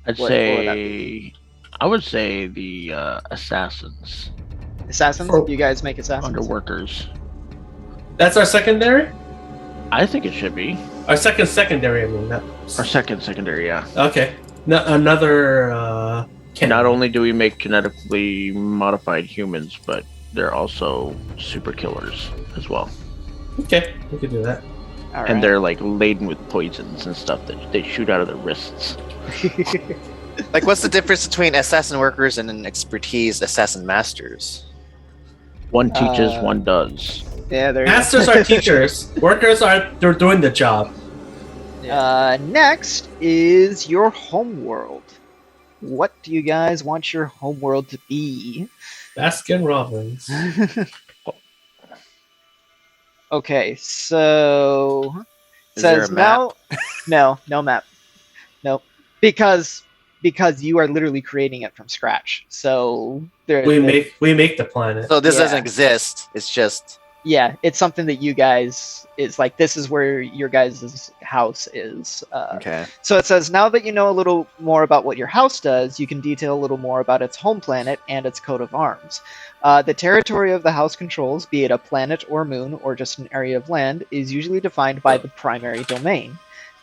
I'd What would that say, I would say the assassins, Assassins? Oh. You guys make assassins? underworkers. That's our secondary. I think it should be Our secondary. I mean, that. our second secondary. Yeah. Okay. Another. Not only do we make genetically modified humans, but they're also super killers as well. Okay, we could do that. All right. And they're like laden with poisons and stuff that they shoot out of their wrists. Like, what's the difference between assassin workers and an expertise assassin masters? One teaches, Uh, one does. Yeah, there you Masters go. are teachers. Workers they're doing the job. Next is your homeworld. What do you guys want your homeworld to be? Baskin Robbins. Okay, so it Is there says a map? now no map. Nope. Because you are literally creating it from scratch. So We make the planet. So this Yeah. doesn't exist. It's just yeah, it's something that you guys is like this is where your guys' house is. okay. So it says, now that you know a little more about what your house does, you can detail a little more about its home planet and its coat of arms. The territory of the house controls, be it a planet or moon or just an area of land, is usually defined by the primary domain.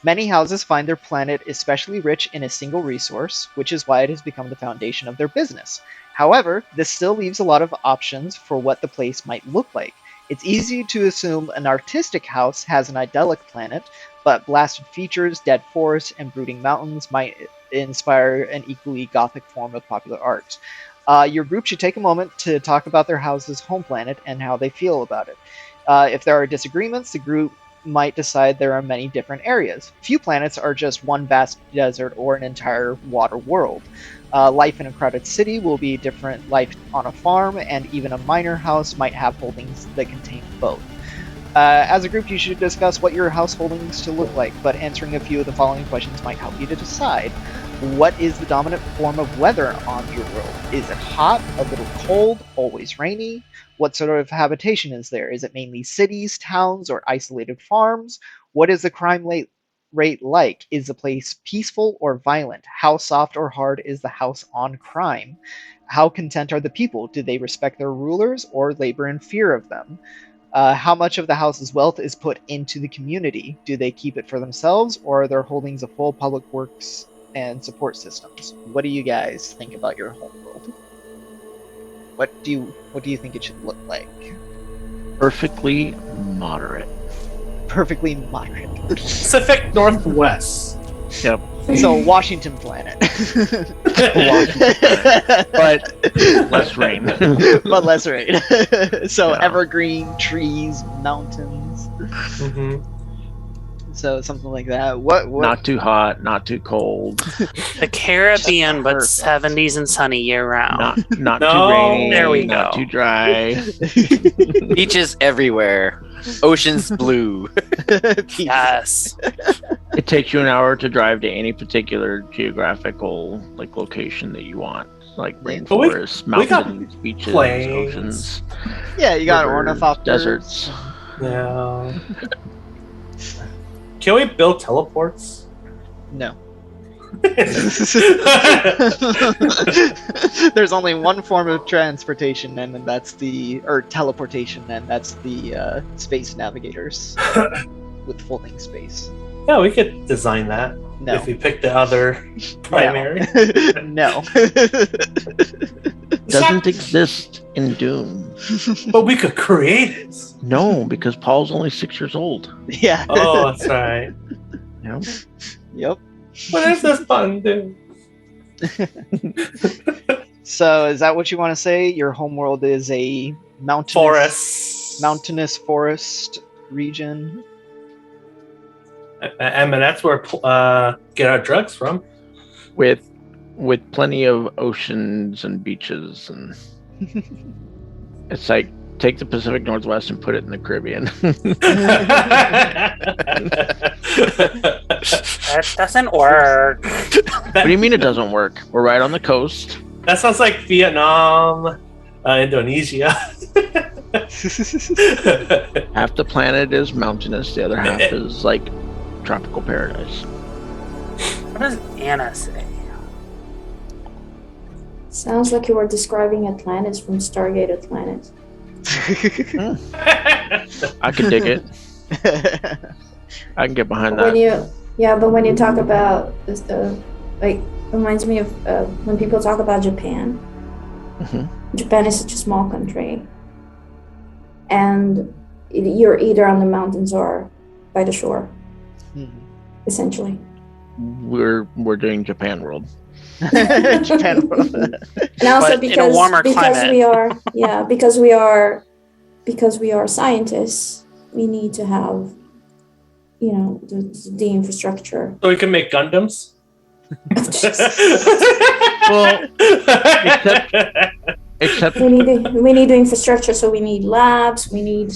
Many houses find their planet especially rich in a single resource, which is why it has become the foundation of their business. However, this still leaves a lot of options for what the place might look like. It's easy to assume an artistic house has an idyllic planet, but blasted features, dead forests, and brooding mountains might inspire an equally gothic form of popular art. Your group should take a moment to talk about their house's home planet and how they feel about it. If there are disagreements, the group might decide there are many different areas. Few planets are just one vast desert or an entire water world. Life in a crowded city will be different life on a farm, and even a minor house might have holdings that contain both. As a group, you should discuss what your house holdings to look like, but answering a few of the following questions might help you to decide. What is the dominant form of weather on your world? Is it hot, a little cold, always rainy? What sort of habitation is there? Is it mainly cities, towns, or isolated farms? What is the crime rate like? Is the place peaceful or violent? How soft or hard is the house on crime? How content are the people? Do they respect their rulers or labor in fear of them? How much of the house's wealth is put into the community? Do they keep it for themselves, or are their holdings a full public works and support systems? What do you guys think about your home world? What do you think it should look like? Perfectly moderate. Perfectly moderate. Pacific Northwest. Yep. So Washington planet. But less rain. But less rain. So Yeah. evergreen trees, mountains. Mm-hmm. So something like that. What? Not too hot, not too cold. The Caribbean, but Perfect. 70s and sunny year round. Not No. too rainy. There we not go. too dry. Beaches everywhere. Oceans blue. Yes. It takes you an hour to drive to any particular geographical location that you want, like But we rainforests, got mountains, beaches, plains. oceans, Yeah, you got rivers, ornithopters. deserts. Yeah. Can we build teleports? No. There's only one form of transportation, and that's teleportation, and that's the space navigators with folding space. Yeah, we could design that No. if we pick the other primary. No. Doesn't exist in Dune. But we could create it. No, because Paul's only 6 years old. Yeah. Oh, that's right. You know? Yep. What is this button do? So, is that what you want to say? Your homeworld is a mountainous forest region. I mean, that's where get our drugs from. With plenty of oceans and beaches, and it's like take the Pacific Northwest and put it in the Caribbean. That doesn't work. What do you mean it doesn't work? We're right on the coast. That sounds like Vietnam, Indonesia. Half the planet is mountainous, the other half is like tropical paradise. What does Anna say? Sounds like you were describing Atlantis from Stargate Atlantis. I could dig it. I can get behind But that. when you talk about this, reminds me of when people talk about Japan. Mhm. Japan is such a small country, and you're either on the mountains or by the shore, essentially. We're doing Japan World. Japan. And also But in a warmer climate. because we are scientists, we need to have, the infrastructure. So we can make Gundams. Well, except we need the infrastructure, so we need labs, we need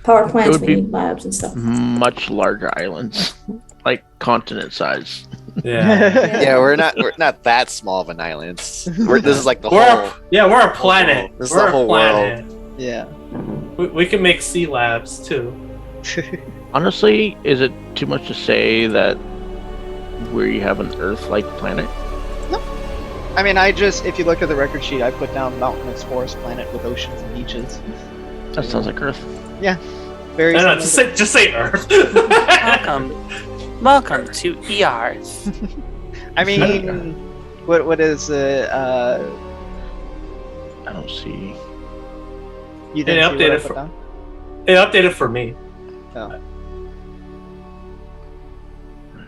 power plants, would we be- need labs and stuff. much larger islands, like continent size. Yeah. Yeah, we're not that small of an island. This is like the We're whole. we're a planet. This is We're the a whole planet. Yeah. We can make sea labs too. Honestly, is it too much to say that we have an Earth-like planet? I mean, if you look at the record sheet, I put down mountainous forest planet with oceans and beaches. That sounds like Earth. Very No, similar. just say Earth. Welcome. Welcome to ER. I mean, what is it? I don't see. You didn't see what I updated put for down? it updated for me. Oh.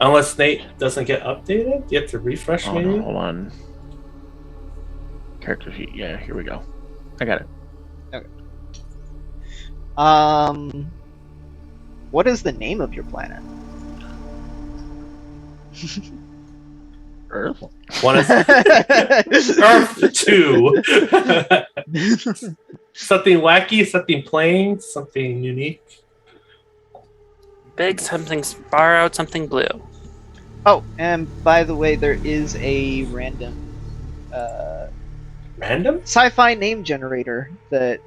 Unless Nate doesn't get updated, you have to refresh Oh, maybe. no, hold on. Character sheet. Yeah, here we go. I got it. What is the name of your planet? Earth. One is Earth 2. Something wacky, something plain, something unique. Big something borrowed, something blue. Oh, and by the way, there is a random Random? sci-fi name generator that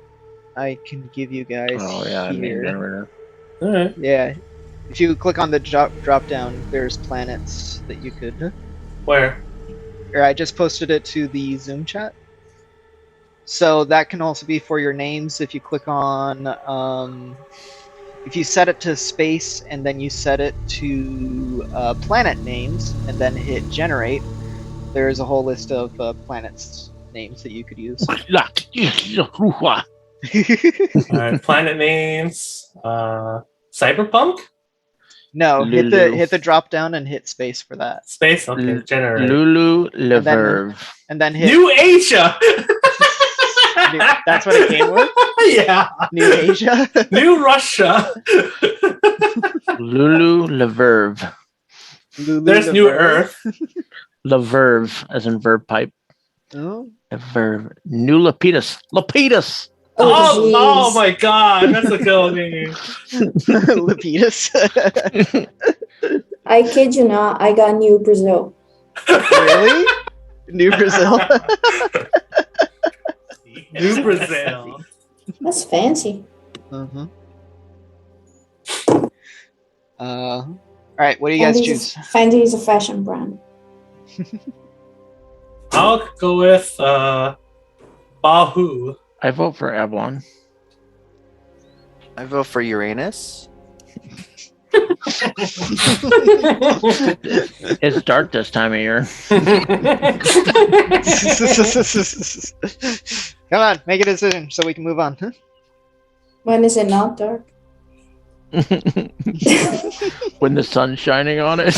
I can give you guys Oh yeah, name here. generator. Alright. Yeah, if you click on the drop down, there's planets that you could. Where? Or I just posted it to the Zoom chat. So that can also be for your names. If you click on, if you set it to space and then you set it to planet names and then hit generate, there's a whole list of planets names that you could use. Alright, planet names. Cyberpunk? No, Lulu. hit the drop down and hit space for that, Space? Okay, generate. Lulu Le And then- Verve. and then hit. New Asia! That's what it came with. Yeah. New Asia. New Russia. Lulu Le Verve. Lulu There's the New Verve. Earth. Le Verve, as in verb pipe. Oh. Le Verve. New Lapidus. Lapidus! Oh my god, that's a cool name. Lapidus. I kid you not, I got New Brazil. Really? New Brazil. New Brazil. That's fancy. Uh-huh. All right, what do you guys choose? Fendi is a fashion brand. I'll go with Bahu. I vote for Avalon. I vote for Uranus. It's dark this time of year. Come on, make a decision so we can move on. When is it not dark? When the sun's shining on it.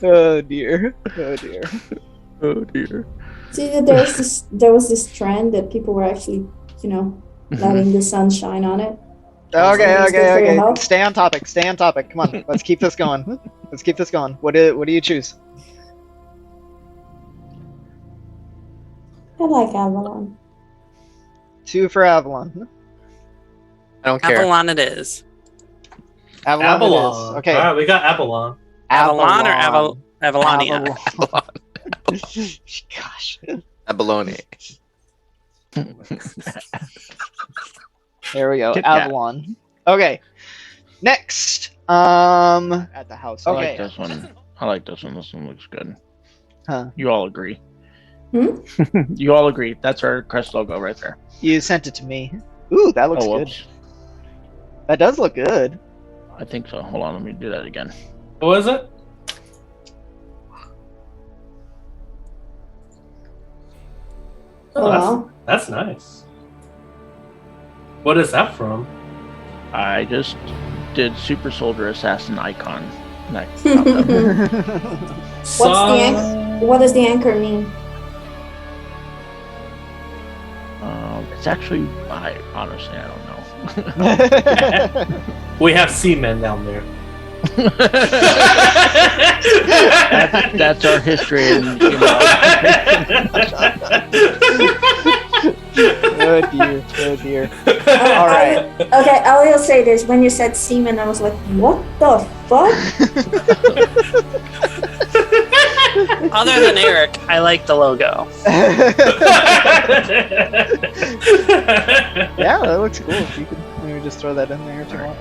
Oh dear. Oh dear. Oh dear. See, there was this trend that people were actually, letting the sun shine on it. Okay. Stay on topic. Come on, let's keep this going. What do you choose? I like Avalon. 2 for Avalon. I don't care. Avalon it is. Avalon. It is. Okay. Alright, we got Avalon. Avalon or Avalonia? Gosh. Abalone. There we go. Kit Kat. Avalon. Okay. Next. At the house. I Okay. like this one. I like this one. This one looks good. Huh. You all agree. Hmm? You all agree. That's our crest logo right there. You sent it to me. Ooh, that looks good. Whoops. That does look good. I think so. Hold on. Let me do that again. What was it? Oh, wow. That's nice. What is that from? I just did Super Soldier Assassin icon. Next. What does the anchor mean? It's actually, honestly, I don't know. We have seamen down there. That's our history. And, Oh dear. All right. Okay, I will say this. When you said semen, I was like, what the fuck? Other than Eric, I like the logo. Yeah, that looks cool. You could maybe just throw that in there if you want.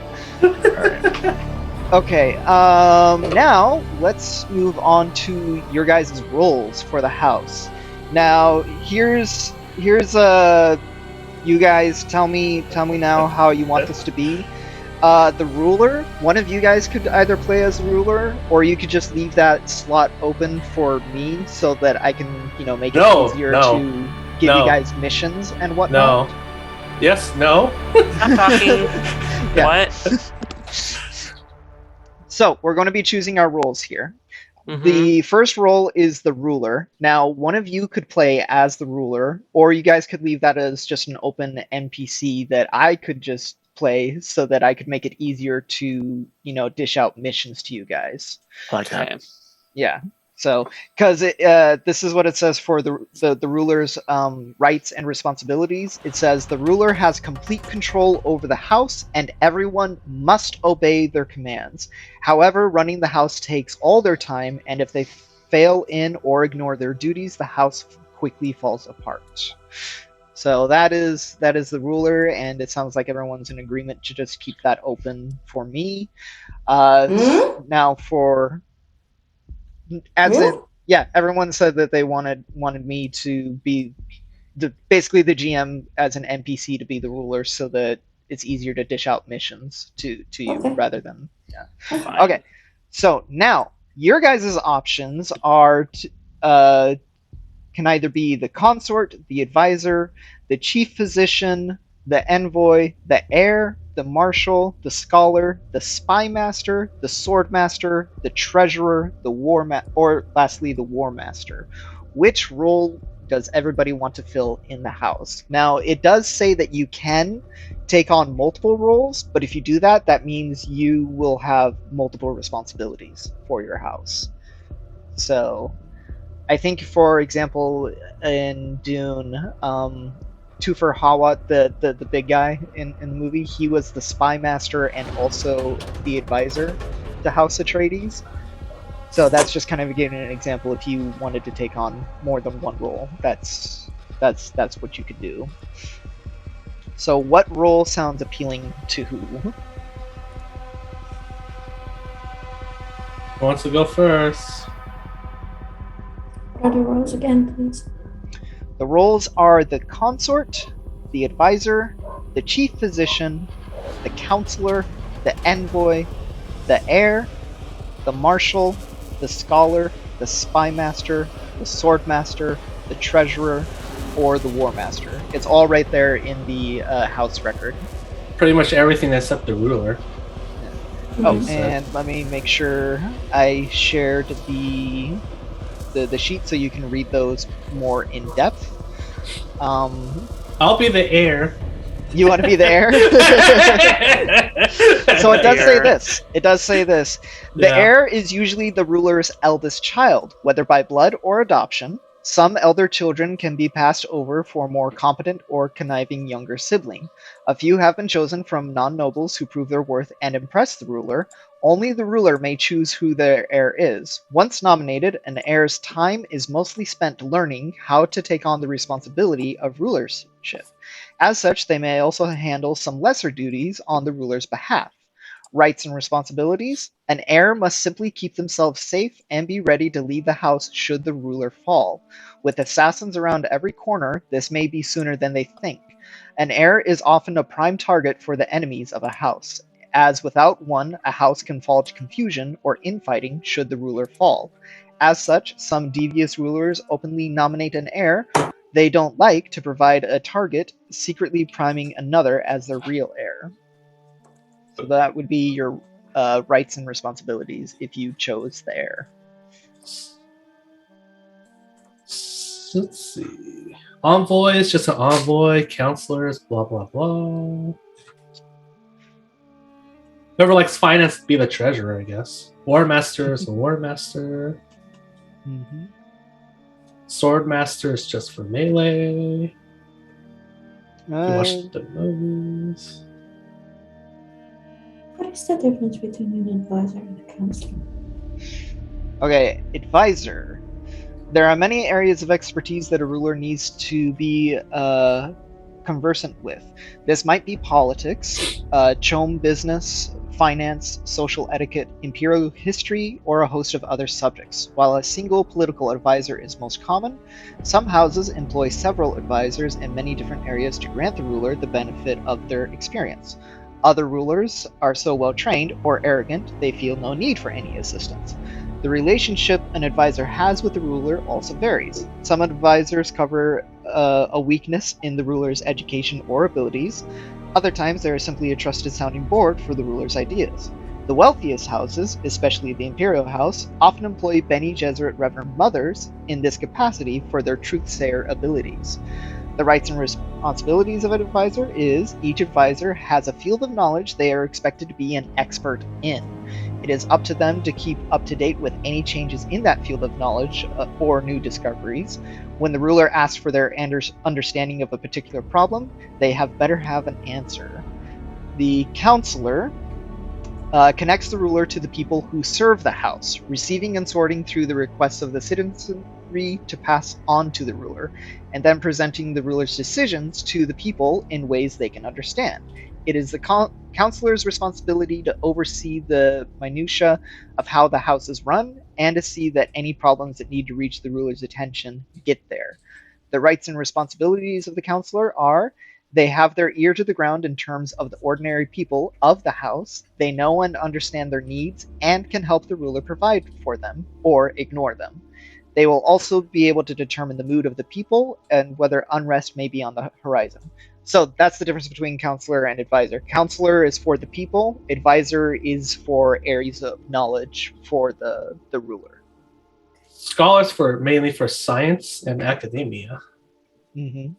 Okay, now let's move on to your guys' roles for the house. Now, here's you guys tell me now how you want this to be. The ruler, one of you guys could either play as the ruler, or you could just leave that slot open for me so that I can, make it easier to give you guys missions and whatnot. No. Yes, no. I'm talking. Yeah. What? So we're going to be choosing our roles here. Mhm. The first role is the ruler. Now, one of you could play as the ruler, or you guys could leave that as just an open NPC that I could just play so that I could make it easier to, dish out missions to you guys. Like that. Okay. Yeah. So, because this is what it says for the ruler's rights and responsibilities. It says the ruler has complete control over the house, and everyone must obey their commands. However, running the house takes all their time, and if they fail in or ignore their duties, the house quickly falls apart. So that is the ruler, and it sounds like everyone's in agreement to just keep that open for me. Now for everyone said that they wanted me to be basically the GM as an NPC to be the ruler, so that it's easier to dish out missions to you rather than Fine. Okay. So now your guys' options are can either be the consort, the advisor, the chief physician, the envoy, the heir, the marshal, the scholar, the spy master, the sword master, the treasurer, or lastly the war master. Which role does everybody want to fill in the house? Now, it does say that you can take on multiple roles, but if you do that, that means you will have multiple responsibilities for your house. So, I think, for example, in Dune, Tufir Hawat, the big guy in the movie, he was the spy master and also the advisor to House Atreides. So that's just kind of giving an example. If you wanted to take on more than one role, that's what you could do. So what role sounds appealing to who? Who wants to go first? What are the roles again, please? The roles are the consort, the advisor, the chief physician, the counselor, the envoy, the heir, the marshal, the scholar, the spy master, the sword master, the treasurer, or the war master. It's all right there in the house record. Pretty much everything except the ruler. Oh, and let me make sure I shared the sheet so you can read those more in depth. I'll be the heir. You want to be the heir? So it does say this. The heir is usually the ruler's eldest child, whether by blood or adoption. Some elder children can be passed over for a more competent or conniving younger sibling. A few have been chosen from non-nobles who prove their worth and impress the ruler. Only the ruler may choose who their heir is. Once nominated, an heir's time is mostly spent learning how to take on the responsibility of rulership. As such, they may also handle some lesser duties on the ruler's behalf. Rights and responsibilities: an heir must simply keep themselves safe and be ready to leave the house should the ruler fall. With assassins around every corner, this may be sooner than they think. An heir is often a prime target for the enemies of a house, as without one, a house can fall to confusion or infighting should the ruler fall. As such, some devious rulers openly nominate an heir they don't like to provide a target, secretly priming another as their real heir. So that would be your rights and responsibilities if you chose the heir. Let's see. Envoy is just an envoy. Counselors, blah blah blah. Whoever likes finance, be the treasurer, I guess. War master is a war master. Mm-hmm. Sword master is just for melee. You watch the movies. What is the difference between an advisor and a counselor? Okay, advisor. There are many areas of expertise that a ruler needs to be conversant with. This might be politics, chom business, finance, social etiquette, imperial history, or a host of other subjects. While a single political advisor is most common, some houses employ several advisors in many different areas to grant the ruler the benefit of their experience. Other rulers are so well trained or arrogant they feel no need for any assistance. The relationship an advisor has with the ruler also varies. Some advisors cover a weakness in the ruler's education or abilities. Other times, they are simply a trusted sounding board for the ruler's ideas. The wealthiest houses, especially the Imperial House, often employ Bene Gesserit Reverend Mothers in this capacity for their truth-sayer abilities. The rights and responsibilities of an advisor is each advisor has a field of knowledge they are expected to be an expert in. It is up to them to keep up to date with any changes in that field of knowledge or new discoveries. When the ruler asks for their understanding of a particular problem, they better have an answer. The counselor connects the ruler to the people who serve the house, receiving and sorting through the requests of the citizenry to pass on to the ruler, and then presenting the ruler's decisions to the people in ways they can understand. It is the counselor's responsibility to oversee the minutiae of how the house is run and to see that any problems that need to reach the ruler's attention get there. The rights and responsibilities of the counselor are: they have their ear to the ground in terms of the ordinary people of the house. They know and understand their needs and can help the ruler provide for them or ignore them. They will also be able to determine the mood of the people and whether unrest may be on the horizon. So that's the difference between counselor and advisor. Counselor is for the people. Advisor is for areas of knowledge for the ruler. Scholars mainly for science and academia. Mm-hmm.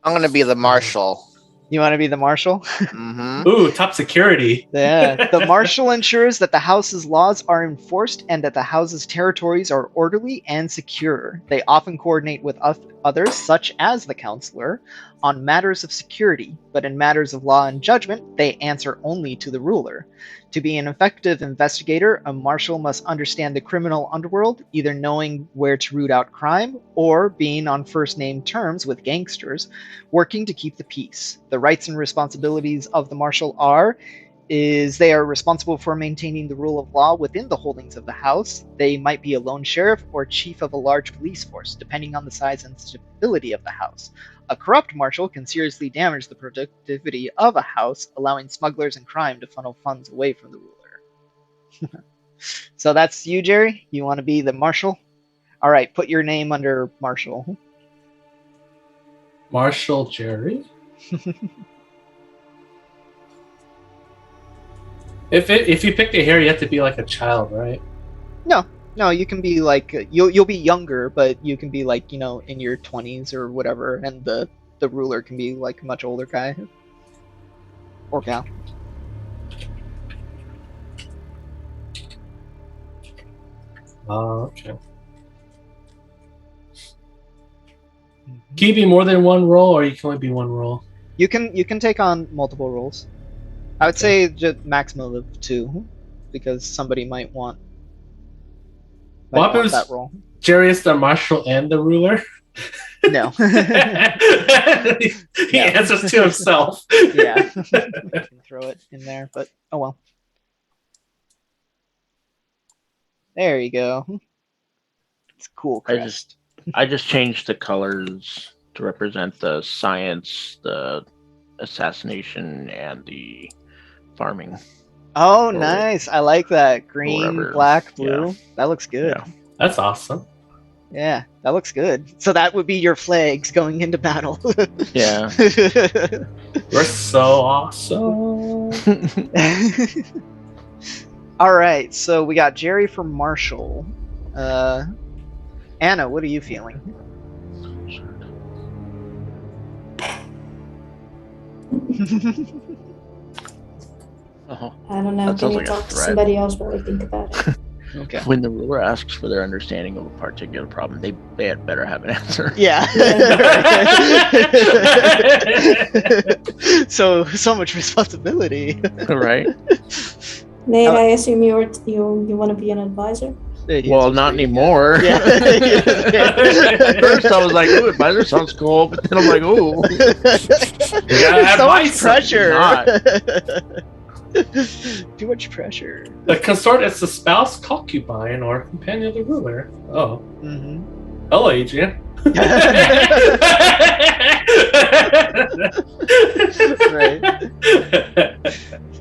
I'm gonna be the marshal. You want to be the marshal? Mm-hmm. Ooh, top security. Yeah. The marshal ensures that the house's laws are enforced and that the house's territories are orderly and secure. They often coordinate with others, such as the counselor, on matters of security, but in matters of law and judgment, they answer only to the ruler. To be an effective investigator, a marshal must understand the criminal underworld, either knowing where to root out crime or being on first-name terms with gangsters, working to keep the peace. The rights and responsibilities of the marshal they are responsible for maintaining the rule of law within the holdings of the house. They might be a lone sheriff or chief of a large police force, depending on the size and stability of the house. A corrupt marshal can seriously damage the productivity of a house, allowing smugglers and crime to funnel funds away from the ruler. So that's you, Jerry? You want to be the marshal? All right, put your name under marshal. Marshal Jerry? If you pick the hair, you have to be like a child, right? No, you can be like you'll be younger, but you can be like, in your 20s or whatever, and the ruler can be like a much older guy or gal. Okay. Can you be more than one role, or you can only be one role? You can take on multiple roles. I would say just maximum of 2, because somebody might want that role. Jerry is the marshal and the ruler? No. He answers to himself. Yeah. You can throw it in there, but oh well. There you go. It's cool crest. I just changed the colors to represent the science, the assassination, and the farming. Oh, nice. I like that. Green, black, blue. Yeah. That looks good. Yeah. That's awesome. Yeah, that looks good. So that would be your flags going into battle. Yeah. We're so awesome. All right, so we got Jerry for Marshall. Anna, what are you feeling? I don't know. Can you talk to somebody else while we think about it? Okay. When the ruler asks for their understanding of a particular problem, they had better have an answer. Yeah. So much responsibility. Right. Nate, I assume you want to be an advisor? Well, not anymore. Yeah. At first, I was like, "Ooh, advisor sounds cool," but then I'm like, "Ooh, so much pressure." Too much pressure. The consort is the spouse, concubine, or companion of the ruler. Oh. Mm-hmm. Hello, Adrian. Right.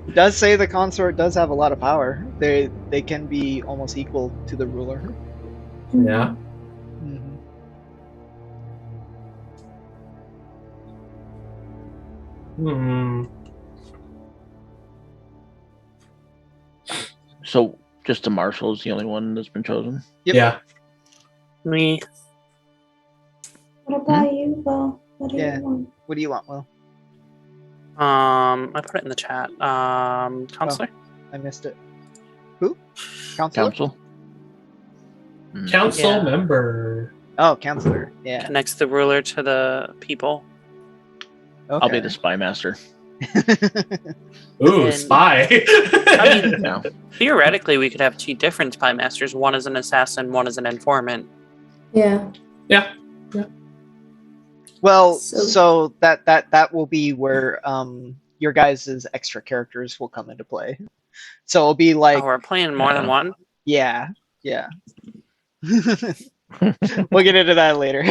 It does say the consort does have a lot of power. They can be almost equal to the ruler. Yeah. Mm-hmm. So just the marshal is the only one that's been chosen. Yep. Yeah. Me. What about you, Will? What do Yeah. you want? What do you want, Will? I put it in the chat. Counselor. I missed it. Who? Counselor? Council. Council Yeah. member. Oh, counselor. Yeah. Connects the ruler to the people. Okay. I'll be the spy master. Ooh, And- spy. I mean, Yeah. theoretically, we could have two different spy masters. One is an assassin, one is an informant. Yeah. Yeah. Well, So- so that will be where your guys' extra characters will come into play. So it'll be like Oh, we're playing more than Yeah. one? yeah. We'll get into that later.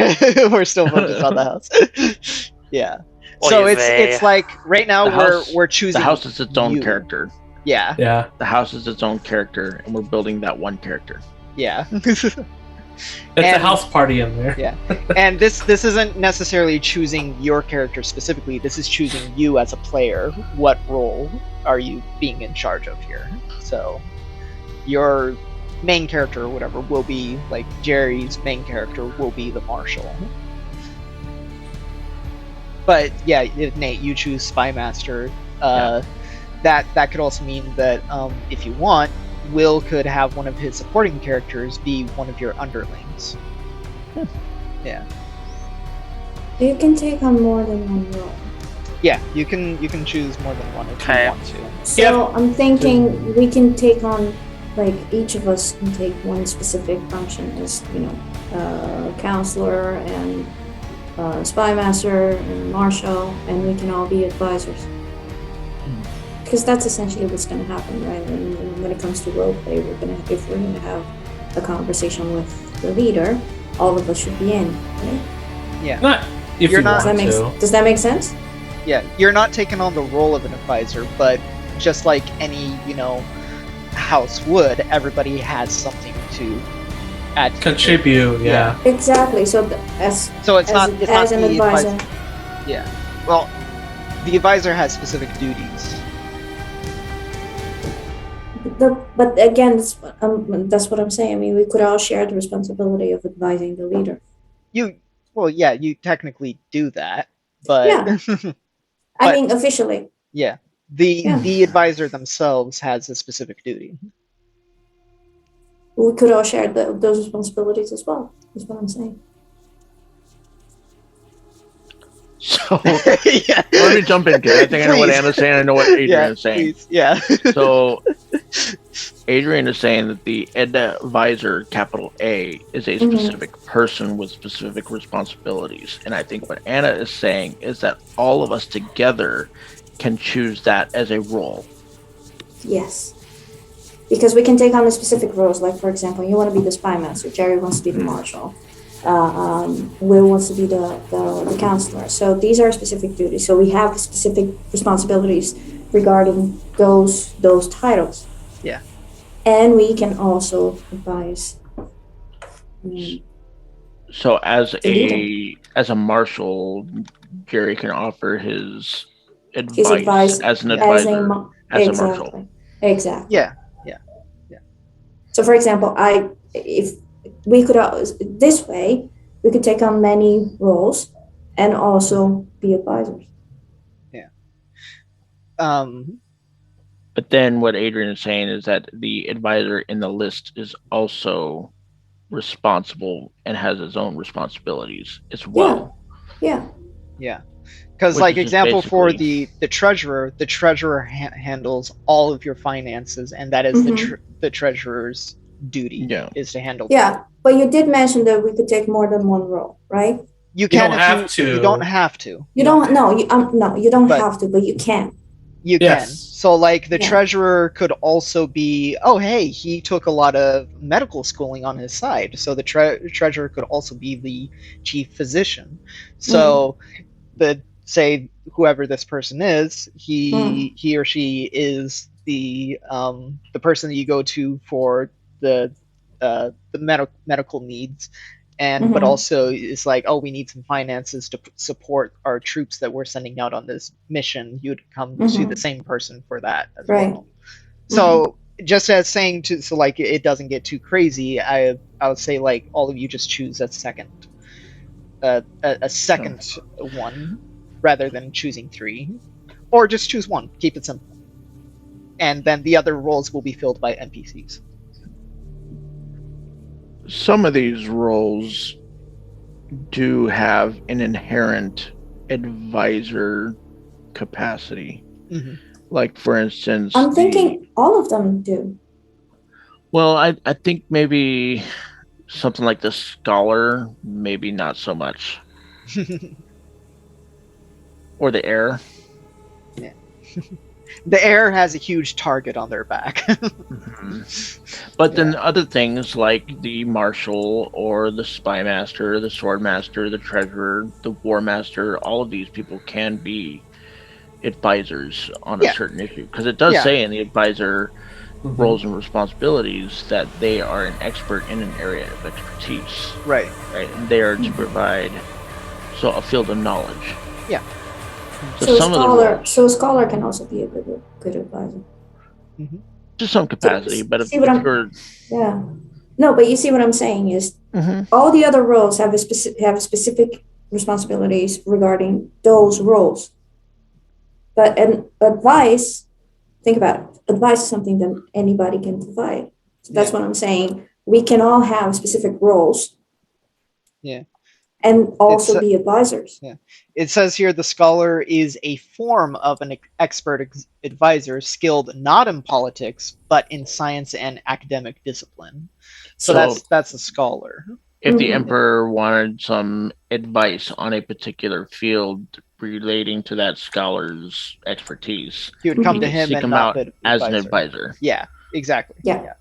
We're still focused on the house. Yeah. So Oy it's vey. like right now The house- we're choosing The house is its own you. character. Yeah. Yeah. The house is its own character, and we're building that one character. Yeah. It's a And- house party in there. Yeah. And this isn't necessarily choosing your character specifically. This is choosing you as a player. What role are you being in charge of here? So your main character or whatever will be like Jerry's main character will be the marshal. But yeah, Nate, you choose spy master. That could also mean that if you want, Will could have one of his supporting characters be one of your underlings. Yeah. You can take on more than one role. Yeah, you can choose more than one if Okay. you want to. So Yeah. I'm thinking we can take on, like, each of us can take one specific function as, counselor and spy master and marshal, and we can all be advisors. Because that's essentially what's going to happen, right? When it comes to roleplay, if we're gonna have a conversation with the leader, all of us should be in, right? Not if You're you not- want to. Does that make sense? Yeah, you're not taking on the role of an advisor, but just like any, house would, everybody has something to add to the table. Contribute, yeah. Exactly. So So it's not as, it's as not an the advisor, Yeah. Well, the advisor has specific duties. but again, that's what I'm saying. I mean, we could all share the responsibility of advising the leader. You technically do that, but Yeah. I But- mean, officially. yeah. Yeah. The advisor themselves has a specific duty. We could all share those responsibilities as well. Is what I'm saying. So Yeah. let me jump in because I think I know what Please. Anna's saying. I know what Adrian Yeah, is saying. please. Yeah. So Adrian is saying that the advisor, capital A, is a Mhm. specific person with specific responsibilities. And I think what Anna is saying is that all of us together can choose that as a role. Yes. Because we can take on the specific roles. Like, for example, you want to be the spy master. Jerry wants to be the marshal. Will wants to be the counselor. So these are specific duties. So we have specific responsibilities regarding those titles. Yeah. And we can also advise. So as The a marshal, Jerry can offer his His advice as an as advisor, as a exactly. marshal. Exactly. Yeah. So, for example, if we could this way, we could take on many roles and also be advisors. But then what Adrian is saying is that the advisor in the list is also responsible and has his own responsibilities as well. Yeah. Because, Which like, is example for basically- the treasurer handles all of your finances, and that is the treasurer's duty Yeah. is to handle. Yeah. But you did mention that we could take more than one role, right? You can don't if have to. You don't have to. You don't. No. You don't But- have to, but you can. You Yes. can. So, like, the Yeah. treasurer could also be, oh, hey, he took a lot of medical schooling on his side. So the treasurer could also be the chief physician. So, the say whoever this person is, he or she is the person that you go to for the medical needs, and but also it's like, oh, we need some finances to support our troops that we're sending out on this mission. You'd come to the same person for that as Right. well. So just as saying to, so like it doesn't get too crazy, I would say like all of you just choose a second one rather than choosing three, or just choose one. Keep it simple, and then the other roles will be filled by NPCs. Some of these roles do have an inherent advisor capacity. Like, for instance, I'm thinking all of them do. Well, I think maybe something like the scholar, maybe not so much. Or the heir. Yeah. The heir has a huge target on their back. But then other things like the marshal or the spy master, the sword master, the treasurer, the war master, all of these people can be advisors on a certain issue. Because it does say in the advisor roles and responsibilities that they are an expert in an area of expertise. Right. And they are to provide a field of knowledge. Yeah. So a scholar can also be a good advisor. To some capacity, but if you're... Yeah. No, but you see what I'm saying is all the other roles have specific responsibilities regarding those roles. But an advice, think about it. Advice is something that anybody can provide. So that's what I'm saying. We can all have specific roles. Yeah. And also be advisors. Yeah. It says here the scholar is a form of an expert advisor skilled not in politics, but in science and academic discipline. So that's a scholar. If the emperor wanted some advice on a particular field relating to that scholar's expertise, he would come to him and not out as an advisor. Yeah, exactly. Yeah.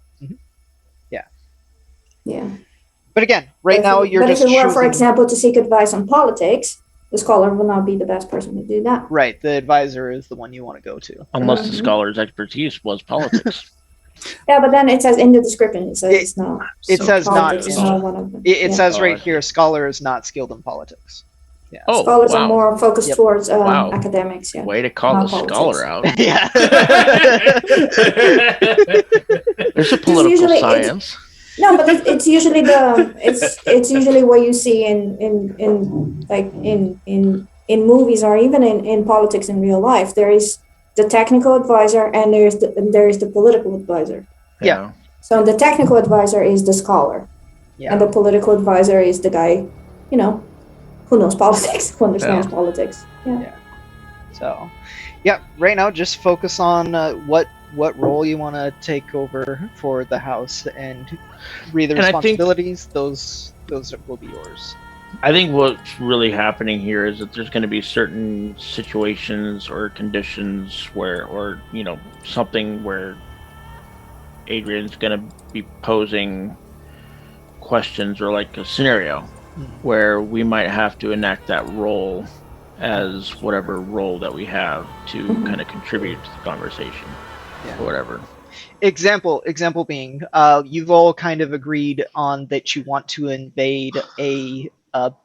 But again, now you're just if it were, for example, to seek advice on politics, the scholar will not be the best person to do that. Right. The advisor is the one you want to go to. Unless the scholar's expertise was politics. Yeah, but then it says in the description, it says it's not. It says not. One of them. It says right here, scholar is not skilled in politics. Yeah. Scholars are more focused towards academics. Yeah. Way to call the scholar out. Yeah. There's a political science. No, but it's usually it's usually what you see in movies or even in politics in real life. There is the technical advisor and there is the political advisor. Yeah. So the technical advisor is the scholar, and the political advisor is the guy, who knows politics, who understands politics. Yeah. So, right now just focus on what role you want to take over for the house and read the responsibilities. Those will be yours. I think what's really happening here is that there's going to be certain situations or conditions or something where Adrian's going to be posing questions or like a scenario where we might have to enact that role as whatever role that we have to kind of contribute to the conversation or whatever. Example being, you've all kind of agreed on that you want to invade a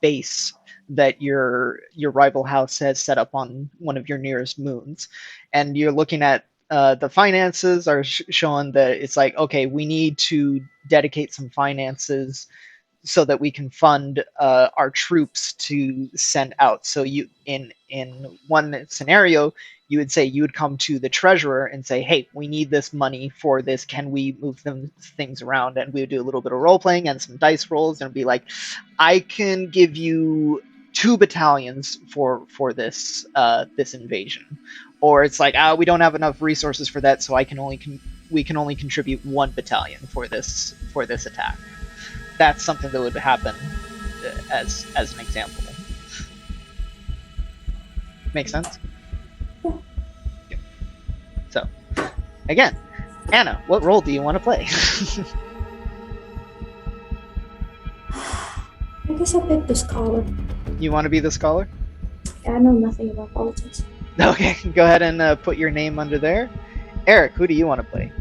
base that your rival house has set up on one of your nearest moons, and you're looking at the finances are showing that it's like, okay, we need to dedicate some finances so that we can fund our troops to send out. So you in one scenario, you would say you would come to the treasurer and say, hey, we need this money for this. Can we move things around? And we would do a little bit of role playing and some dice rolls and be like, I can give you 2 battalions for this this invasion. Or it's like, we don't have enough resources for that, so we can only contribute 1 battalion for this attack. That's something that would happen as an example. Make sense? So, again, Anna, what role do you want to play? I guess I'll pick the scholar. You want to be the scholar? I know nothing about politics. Okay, go ahead and put your name under there. Eric, who do you want to play?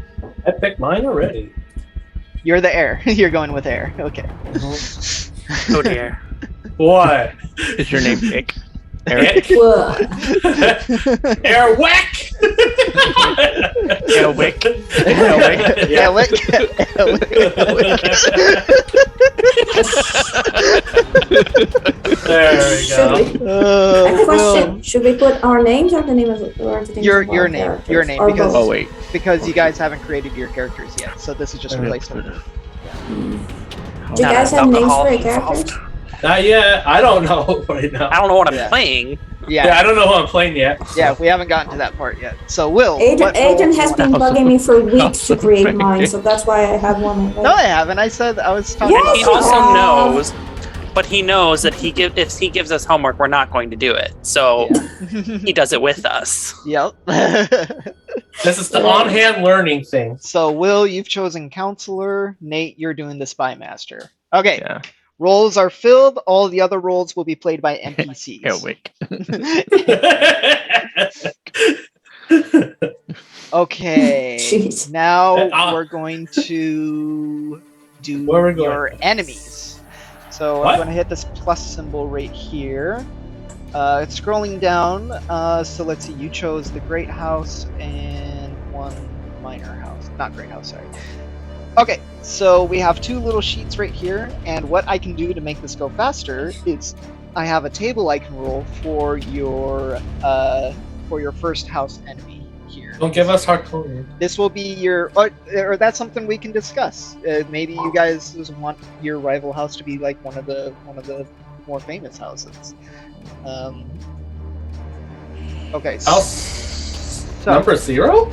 I picked mine already. You're the heir. You're going with heir. Okay. Oh dear. What? Is your name Vic? Eric? What? Airwick! Elwick. Yeah, what? There we go. A question: should we put our names or the name of or the names Your of our name, characters? your name, Or because- both? Oh wait. because you guys haven't created your characters yet, so this is just a Okay. placeholder. Do you guys have names for your characters? Not yet. I don't know right now. I don't know what I'm Yeah. playing. Yeah, Yeah, I don't know who I'm playing yet. yeah, we haven't gotten to that part yet. So, Will, Adrian, what role Adrian do you has want- been bugging me for weeks to create mine, so that's why I have one already. No, I haven't. I said I was talking Yes, He about. you also have. knows, but he knows that if he gives us homework, we're not going to do it. So he does it with us. Yep. This is the on-hand learning thing. So, Will, you've chosen counselor. Nate, you're doing the spy master. Okay. Yeah. Roles are filled. All the other roles will be played by NPCs. Elwick. Okay. Jeez. Now we're going to do Where are we going? your enemies. So What? I'm going to hit this plus symbol right here. Scrolling down. So let's see. You chose the Great House and one minor house. Not Great House, sorry. Okay, so we have two little sheets right here, and what I can do to make this go faster is I have a table I can roll for your first house enemy here. Don't give us hardcore. This will be your, or that's something we can discuss. Maybe you guys just want your rival house to be like one of the more famous houses. Okay, House so number 0?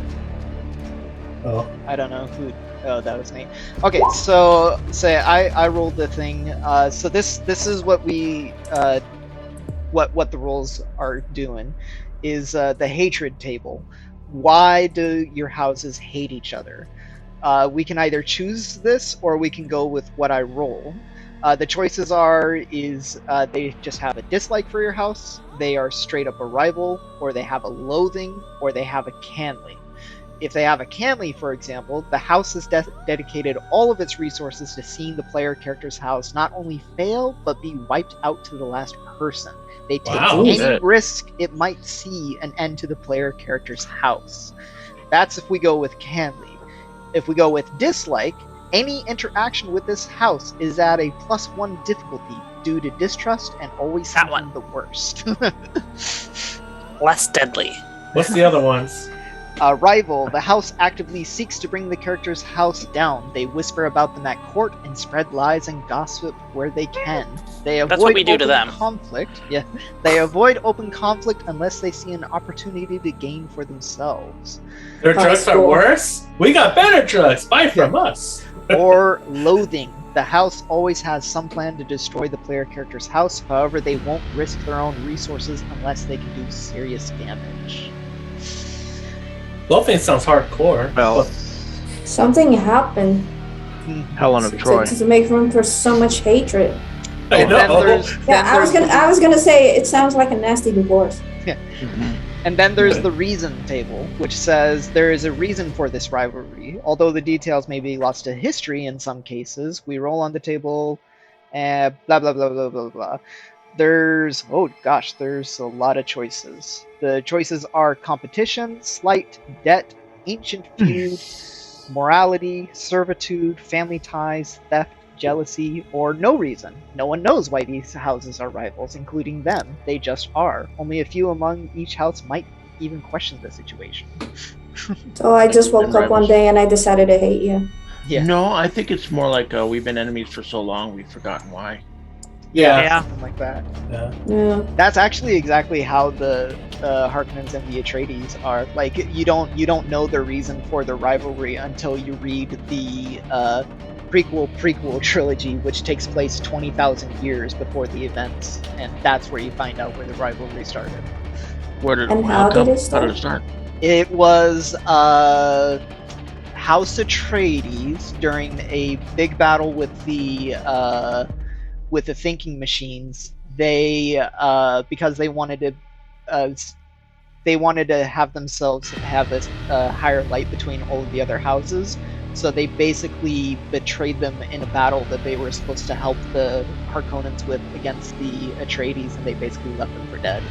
Oh. I don't know who. Oh, that was Nate. Okay, so say I rolled the thing. So this is what we what the rules are doing is the hatred table. Why do your houses hate each other? We can either choose this or we can go with what I roll. The choices is they just have a dislike for your house, they are straight up a rival, or they have a loathing, or they have a canling. If they have a canly, for example, the house has dedicated all of its resources to seeing the player character's house not only fail, but be wiped out to the last person. They take Wow. any Shit. risk it might see an end to the player character's house. That's if we go with canly. If we go with dislike, any interaction with this house is at a +1 difficulty due to distrust and always That thinking one. the worst. Less deadly. What's the other ones? Rival, the house actively seeks to bring the character's house down. They whisper about them at court and spread lies and gossip where they can. They avoid That's what we do to open them. conflict. Yeah, they avoid open conflict unless they see an opportunity to gain for themselves. Their That's drugs are cool. worse? We got better drugs. Buy from us. Or loathing. The house always has some plan to destroy the player character's house. However, they won't risk their own resources unless they can do serious damage. Loathing sounds hardcore. Well, Something happened Helen of Troy. to make room for so much hatred. I Then know. there's- Yeah, then there's I was gonna say it sounds like a nasty divorce. And then there's the reason table, which says there is a reason for this rivalry. Although the details may be lost to history in some cases, we roll on the table, and blah blah blah blah blah blah. There's there's a lot of choices. The choices are competition, slight, debt, ancient feud, morality, servitude, family ties, theft, jealousy, or no reason. No one knows why these houses are rivals, including them. They just are. Only a few among each house might even question the situation. So I just woke And up one rivals. day and I decided to hate you. Yeah. No, I think it's more like we've been enemies for so long we've forgotten why. Yeah. Something like that. Yeah. That's actually exactly how the Harkonnens and the Atreides are. Like you don't know the reason for the rivalry until you read the prequel trilogy, which takes place 20,000 years before the events, and that's where you find out where the rivalry started. Where did And it how did come? it How start? did it start? It was House Atreides during a big battle with the thinking machines. They because uh, they wanted to have themselves have a higher light between all of the other houses. So they basically betrayed them in a battle that they were supposed to help the Harkonnens with against the Atreides, and they basically left them for dead.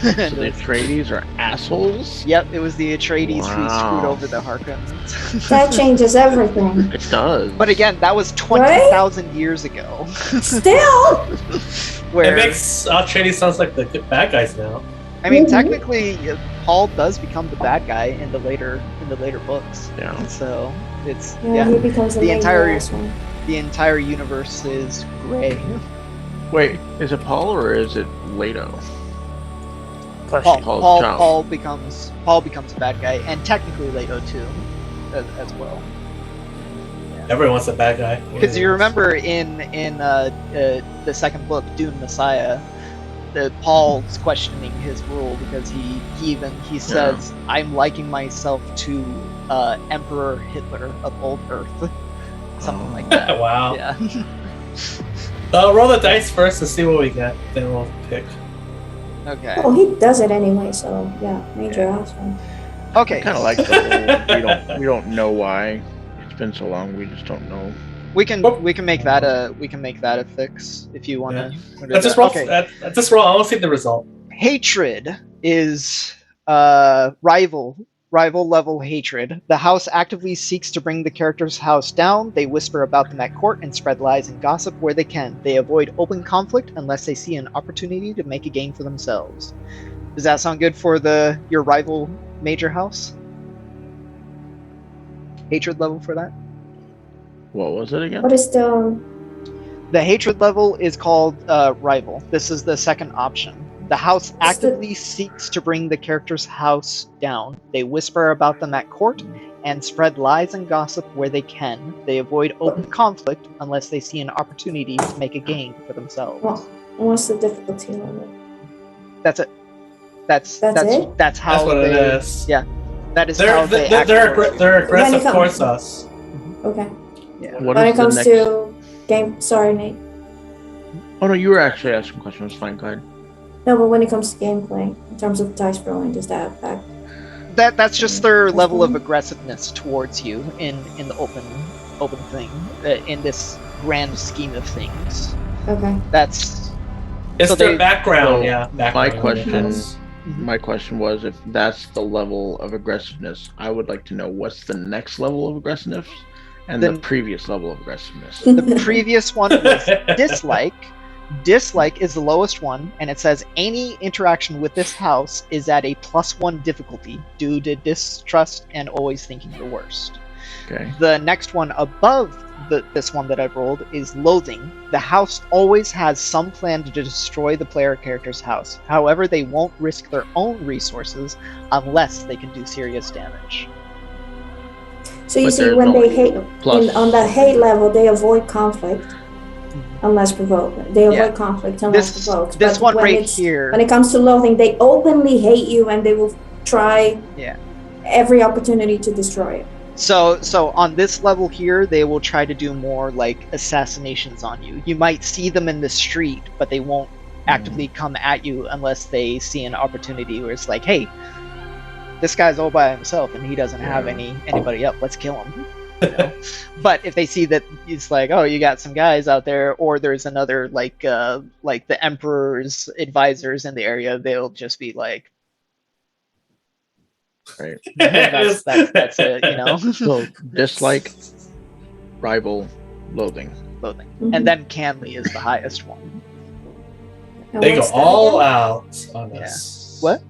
So the Atreides are assholes? Yep, it was the Atreides who screwed Wow. over the Harkonnens. That changes everything. It does. But again, that was 20,000 years ago. Still, Where It makes Atreides sounds like the good bad guys now. I mean, Mhm. technically, Paul does become the bad guy in the later books. Yeah. So it's yeah, he becomes the The main entire- last one. the entire universe is gray. Wait, is it Paul or is it Leto? Question. Paul's child. Paul becomes a bad guy, and technically Leto too, as well. Everyone's a bad guy. Because you remember in the second book, Dune Messiah, Paul's questioning his rule because he says, "I'm liking myself to Emperor Hitler of old Earth," something like that. Wow. Yeah. Roll the dice first to see what we get, then we'll pick. Okay. Oh, he does it anyway, so yeah, major house one. Okay. Kind of like the whole, we don't know why. It's been so long, we just don't know. We can make that a fix if you want to. Let's just roll. Let's just roll. I want to see the result. Hatred is rival level hatred. The house actively seeks to bring the character's house down. They whisper about them at court and spread lies and gossip where they can. They avoid open conflict unless they see an opportunity to make a gain for themselves. Does that sound good for your rival major house? Hatred level for that? What was it again? What is the The hatred level is called rival. This is the second option. The house actively seeks to bring the character's house down. They whisper about them at court and spread lies and gossip where they can. They avoid open conflict unless they see an opportunity to make a gain for themselves. what's the difficulty level? That's it. That's it? That's how That's what they. it is. Yeah, that is They're how they act. they're aggressive When it towards comes- us. Okay. What When is it the comes next... to game, sorry, Nate. Oh no, you were actually asking questions. It's fine, go ahead. No, but when it comes to gameplay, in terms of dice rolling, does that affect? That's just their That's level of fine. aggressiveness towards you in the open thing in this grand scheme of things. Okay. That's It's So their they- background, so yeah. Background. question- Yes. My question was, if that's the level of aggressiveness, I would like to know what's the next level of aggressiveness and the Then- previous level of aggressiveness. the previous one was dislike. Dislike is the lowest one, and it says any interaction with this house is at a +1 difficulty due to distrust and always thinking the worst. Okay. The next one above this one that I've rolled is loathing. The house always has some plan to destroy the player character's house. However, they won't risk their own resources unless they can do serious damage. So you But see, there's when no they hate plus. on the hate level, they avoid conflict unless provoked. They avoid Yeah. conflict unless This provoked. this But one when right it's- here. When it comes to loathing, they openly hate you and they will try Yeah. every opportunity to destroy it. So on this level here, they will try to do more like assassinations on you. You might see them in the street, but they won't actively come at you unless they see an opportunity where it's like, hey, this guy's all by himself and he doesn't have anybody up. Let's kill him. You know? But if they see that it's like, oh, you got some guys out there, or there's another like the Emperor's advisors in the area, they'll just be like, Right. that's it, you know. So dislike, rival, loathing. Loathing. Mhm. And then Canley is the highest one. And They go what's that all again? out on Yeah. us. What?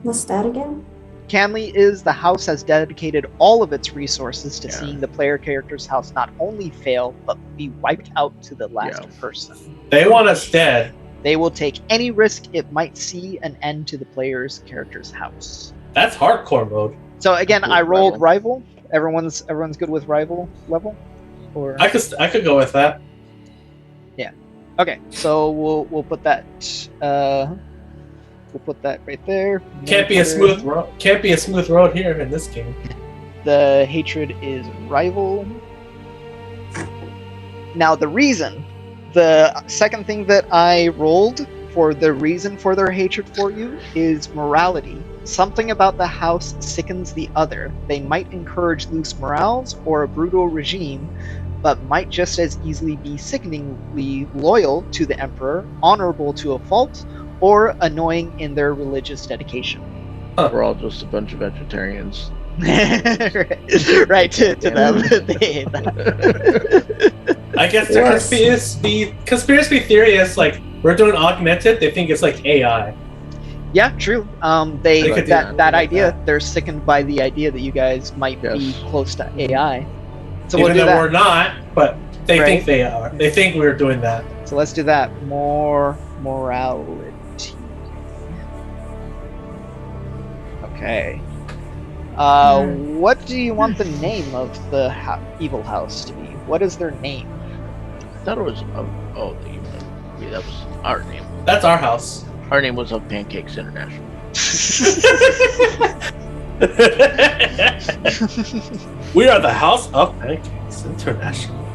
What's that again? Canley is the house has dedicated all of its resources to Yeah. seeing the player character's house not only fail, but be wiped out to the last Yeah. person. They want us dead. They will take any risk it might see an end to the player's character's house. That's hardcore mode. So again, Cool, I rolled rival. Everyone's good with rival level? Or I could go with that. okay, so we'll put that we'll put that right there. Can't be a smooth road. Can't be a smooth road here in this game. The hatred is rival. Now the second thing that I rolled for the reason for their hatred for you is morality. Something about the house sickens the other. They might encourage loose morals or a brutal regime, but might just as easily be sickeningly loyal to the emperor, honorable to a fault, or annoying in their religious dedication. We're all just a bunch of vegetarians. Right, to them. They hate that. I guess their conspiracy theory is like we're doing augmented. They think it's like AI. Yeah, true. They could do That idea. They're sickened by the idea that you guys might be close to AI. So Even we'll do though that. we're not, but they Right. think they are. They think we're doing that. So let's do that. More morality. Okay. What do you want the name of the evil house to be? What is their name? I thought it was that was our name. That's our house. Our name was of Pancakes International. We are the House of Pancakes International.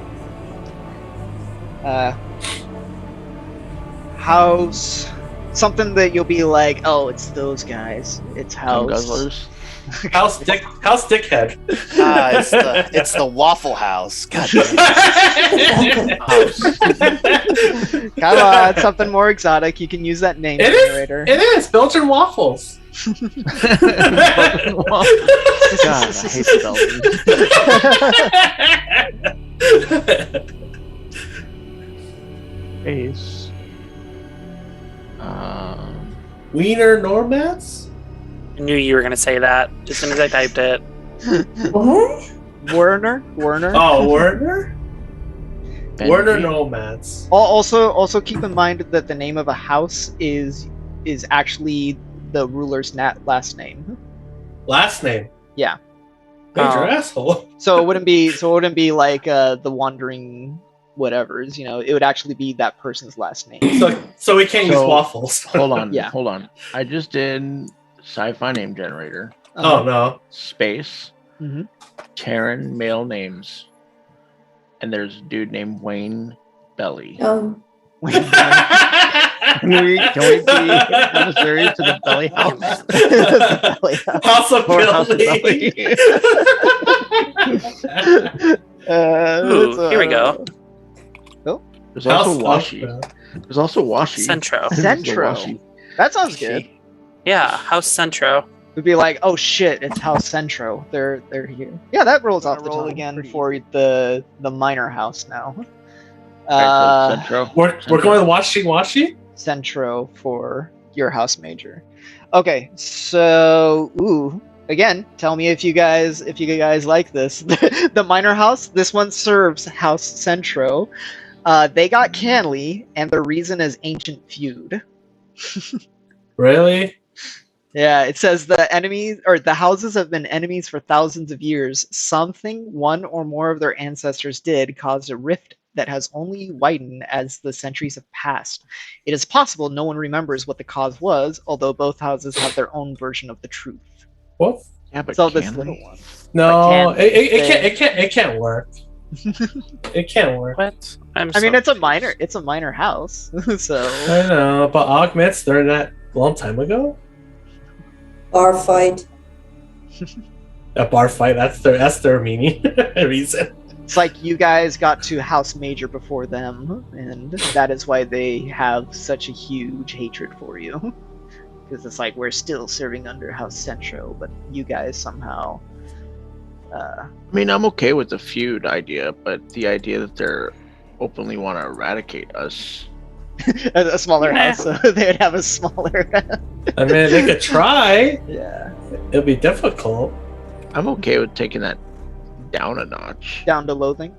House. Something that you'll be like, oh, it's those guys. It's Tongue house. guzzlers. House Dickhead. It's the Waffle House. God damn. Come on, something more exotic. You can use that name generator. It is Belgian waffles. God, I hate Belgians. Ace. Wiener Nomads? I knew you were going to say that as soon as I typed it. What? Werner. Oh, Werner? Ben Werner G. Nomads. Also keep in mind that the name of a house is actually the ruler's last name. Last name? Yeah. Major asshole. So it wouldn't be like the wandering whatevers. It would actually be that person's last name. So we can't use So- waffles. Hold on. Yeah. Hold on. I just did sci-fi name generator. Oh no. Space. Mhm. Terran male names. And there's a dude named Wayne Belly. Um, Can we be adversary to the Belly House? House of Or House of Billy. Ooh, here we go. There's House also of Washi. Billy. There's also Washi. Centro. Centro. Washi. That sounds good. Yeah, House Centro. Would be like, oh shit, it's House Centro. They're here. Yeah, that rolls off the roll tongue. again for the minor house now. Alright, so Centro. We're going Washi? Centro for your house major. Okay, so again, tell me if you guys like this. The minor house, this one serves House Centro. They got Canley, and the reason is ancient feud. Really? Yeah, it says the houses have been enemies for thousands of years. Something one or more of their ancestors did caused a rift that has only widened as the centuries have passed. It is possible no one remembers what the cause was, although both houses have their own version of the truth. What? Yeah, but So this can little they? one. No, But it can't work. It can't work. What? I mean, it's a minor house, so I know, but augments during that long time ago. bar fight. A bar fight. That's their meaning reason. it's like you guys got to House Major before them, and that is why they have such a huge hatred for you. Because it's like we're still serving under House Centro, but you guys somehow. I mean, I'm okay with the feud idea, but the idea that they're openly want to eradicate us. a smaller Nah. house, so they would have a smaller. I mean, they could try. Yeah, It'll be difficult. I'm okay with taking that down a notch down to loathing.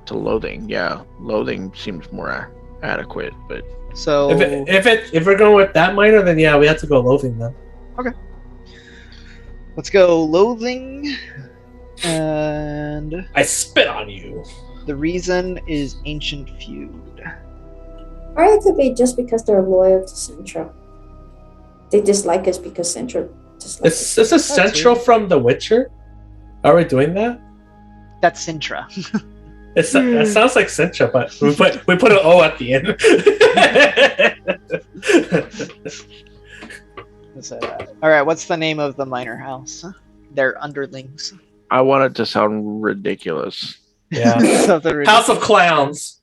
to loathing. Yeah, loathing seems more adequate, but So If we're going with that minor, then yeah, we have to go loathing then. let's go loathing, and I spit on you. the reason is ancient feud. Or it could be just because they're loyal to Centro. they dislike us because Central dislikes us. Is this Central from The Witcher? Are we doing that? That's Sintra. It sounds like Central, but we put an O at the end. All right, what's the name of the minor house? They're underlings. I want it to sound ridiculous. Yeah. Something House of Clowns.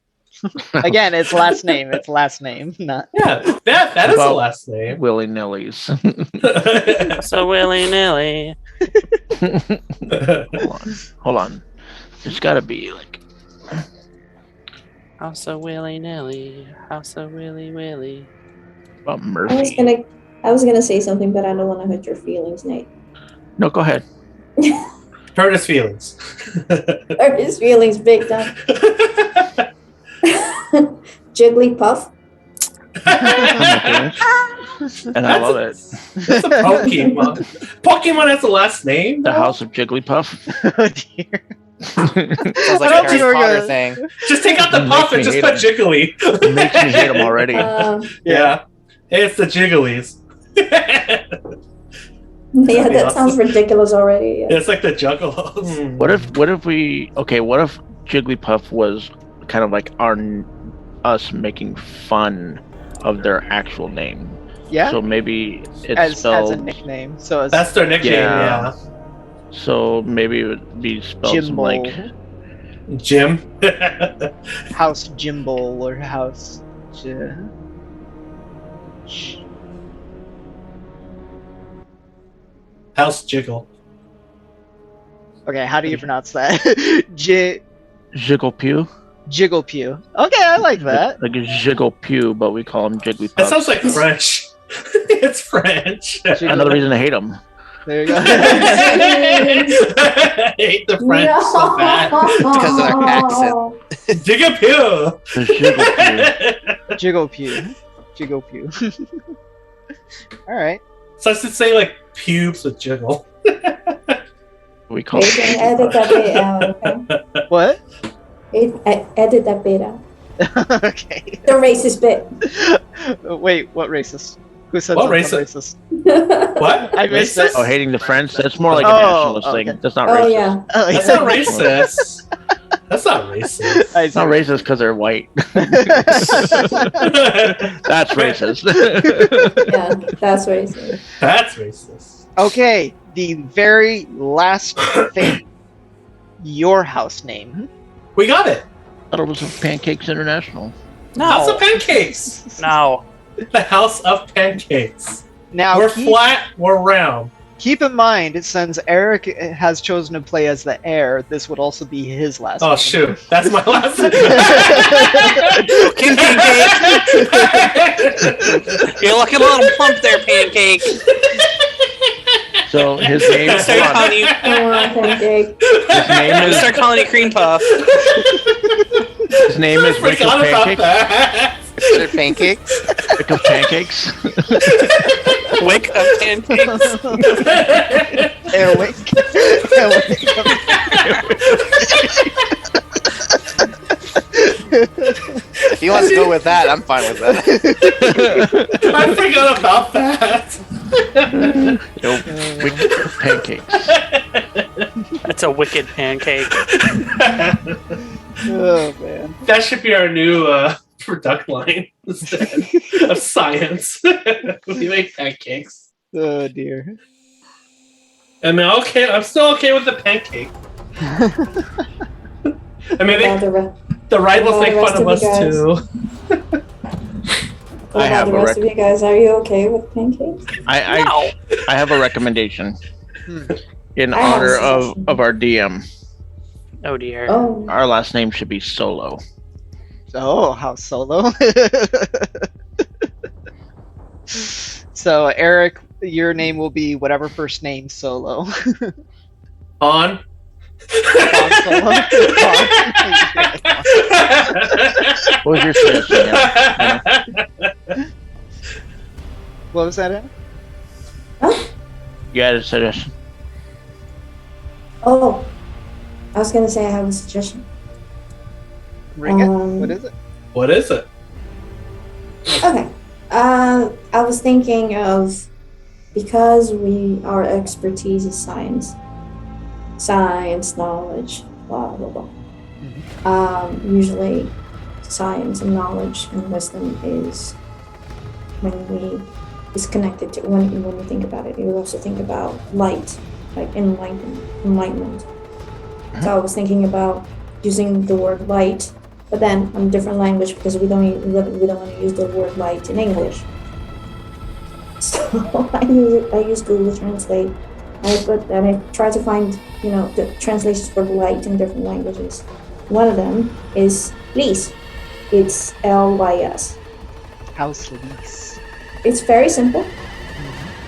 Again, it's last name. It's last name, not. Yeah, that is the last name. Willy nillies. So willy nilly. Hold on. There's got to be like. House of willy nilly. House of willy willy. About Murphy. I was gonna say something, but I don't want to hurt your feelings, Nate. No, go ahead. Hurt his feelings. Hurt his feelings big time. Jigglypuff. And I love it. It's a Pokemon. Pokemon has the last name? The House of Jigglypuff. Oh dear. Sounds like I a don't Harry think we're Potter gonna- thing. Just take out the Makes puff and me just hate put him. Jiggly. It makes me hate him already. Yeah. It's the Jigglies. Yeah, That'd be that awesome. sounds ridiculous already. Yeah. It's like the Juggalos. What if Jigglypuff was kind of like us making fun of their actual name? Yeah. So maybe it's as spelled. a nickname. So as That's their nickname, Yeah. yeah. So maybe it would be spelled Jim something like Jim. House Jimble or House. House Jiggle. Okay, how do you pronounce that? Jigglepew. Jigglepew. Okay, I like that. Like a Jigglepew, but we call him Jigglypuff. That sounds like French. It's French. Another reason to hate him. There you go. I hate the French so bad. Because of their accent. Jiggapew. The Jigglepew. Jigglepew. All right. So I should say like pubes with jiggle. We call You can edit that bit out, okay? What? Edit that bit out. Okay. The racist bit. Wait, what racist? Who said What something racist? racist? What? I missed Racist? it. Oh, hating the French? That's more like a Oh, nationalist okay. thing. That's not Oh racist. yeah. Oh, That's yeah. not racist. That's not racist. I It's not racist because they're white. That's racist. Yeah, that's racist. That's racist. Okay, the very last thing. Your house name. We got it. I thought it was Pancakes International. House No. of Pancakes. No. The House of Pancakes. Now, We're flat, we're round. keep in mind, since Eric has chosen to play as the heir, this would also be his last Oh name. shoot, that's my last. You're looking a little plump there, Pancake. So his name. I'm gonna start Hold on. calling you. Come on, pancake. His I'm name gonna is. start calling you Cream Puff. His name is Wick of Forgot about Pancakes. that. They're pancakes. Wick of Pancakes. Wick of pancakes. Airwick. If he wants to go with that, I'm fine with that. I forgot about that. Nope. Wick of Pancakes. That's a wicked pancake. Oh man. That should be our new product line instead of science. We make pancakes. Oh dear. I mean, okay, I'm still okay with the pancake. I mean, Well, the rivals well, make the fun of us rest of too. what have about the a rest of you guys? Are you okay with pancakes? I have a recommendation in I have a honor suggestion. of our DM. Oh dear. Oh, Our last name should be Solo. Oh, House Solo. So Eric, your name will be whatever first name Solo. On. Han Solo. What was your suggestion? What was that in? You had a suggestion. oh. I was gonna say I have a suggestion. Ring it. What is it? What is it? Okay. I was thinking of because our expertise is science, knowledge, blah blah blah. Usually, science and knowledge and wisdom is connected to when you think about it. You also think about light, like enlightenment. So I was thinking about using the word light, but then on a different language because we don't want to use the word light in English. So I use Google Translate. I try to find the translations for light in different languages. One of them is Lys. It's Lys. House Lys. It's very simple.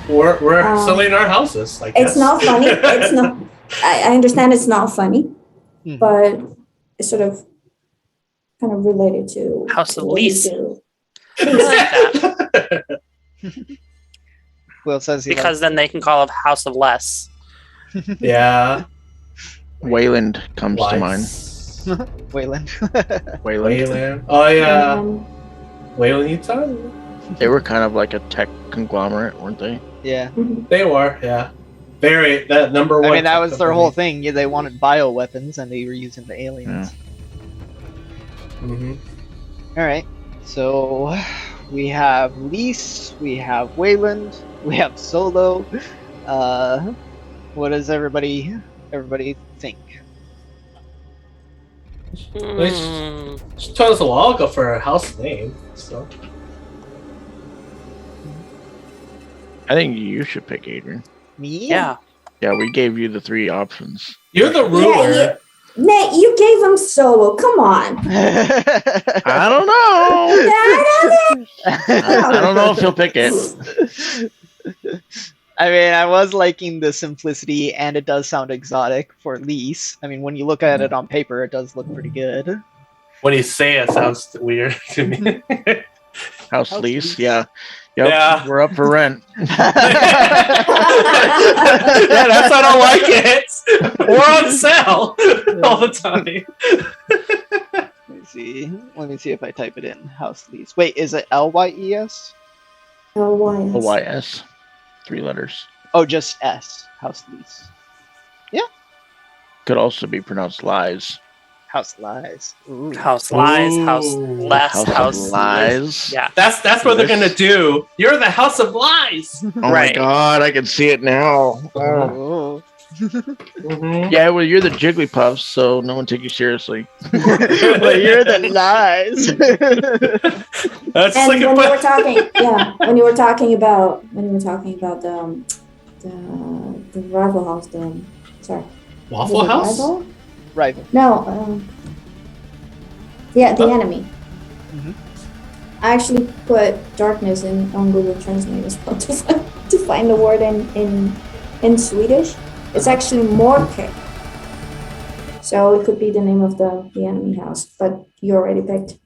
We're selling our houses. I guess. It's not funny. It's not. I understand it's not funny, but it's sort of kind of related to House of what we Lys. do. I like that. Will says Because then they can call it House of Less. Yeah. Wayland comes to mind. Wayland. Wayland. Oh yeah. Wayland Utah. They were kind of like a tech conglomerate, weren't they? Yeah. They were, yeah. Very that number one. I mean, that was their whole thing. Yeah, they wanted bioweapons, and they were using the aliens. Mm-hmm. All right. So we have Lys, we have Wayland, we have Solo. What does everybody think? She told us a while ago for her house name. So I think you should pick Adrian. Me? Yeah. Yeah, we gave you the 3 options. you're the ruler. Nate, you gave him Solo. Come on. I don't know. I don't know if he'll pick it. I mean, I was liking the simplicity, and it does sound exotic for Lys. I mean, when you look at it on paper, it does look pretty good. When you say it, sounds weird to me. House Lys, yeah. Yep, Yeah. we're up for rent. Yeah, that's why I don't like it. We're on sale all the time. Let me see if I type it in. House Lys. Wait, is it Lys? Lys. OYS. 3 letters. Oh, just S. House Lys. Could also be pronounced lies. House Lies. Ooh. House Lies, House Ooh. Less, House of House Lies. Yeah. That's what they're gonna do. You're the House of Lies. Oh my Right. god, I can see it now. Oh. Mm-hmm. Yeah, well, you're the Jigglypuffs, so no one take you seriously. Well, you're the lies. That's And like when you were talking about the rival house, Waffle the House. rival? Rival. No, the enemy. Mhm. I actually put darkness on Google Translate as well to find the word in Swedish. It's actually Morke. So it could be the name of the enemy house, but you already picked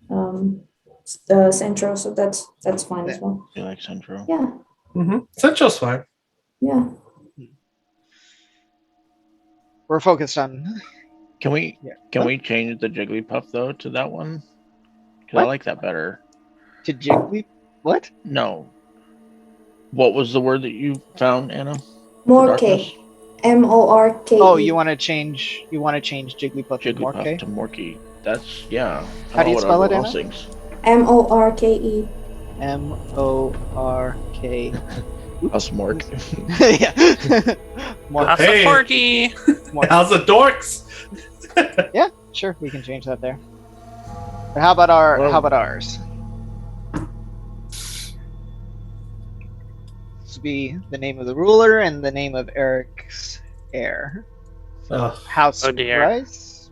the Centro, so that's fine as well. You like Central? Yeah, Mm-hmm. Central's fine. yeah. We're focused on. Can we Huh? we change the Jigglypuff though to that one? Because I What? like that better. To Jiggly. What? No. What was the word that you found, Anna? Morke. Morke. Oh, you want to change Jigglypuff to Jigglypuff Morke? to Morky. That's yeah. How do you spell it, Anna? Things. Morke. Mork. Us Mork. Yeah. Mork. House Hey. of Porky. House of Dorks. Yeah, sure, we can change that there. But how about ours? This would be the name of the ruler and the name of Eric's heir. House Oh, dear. Rise?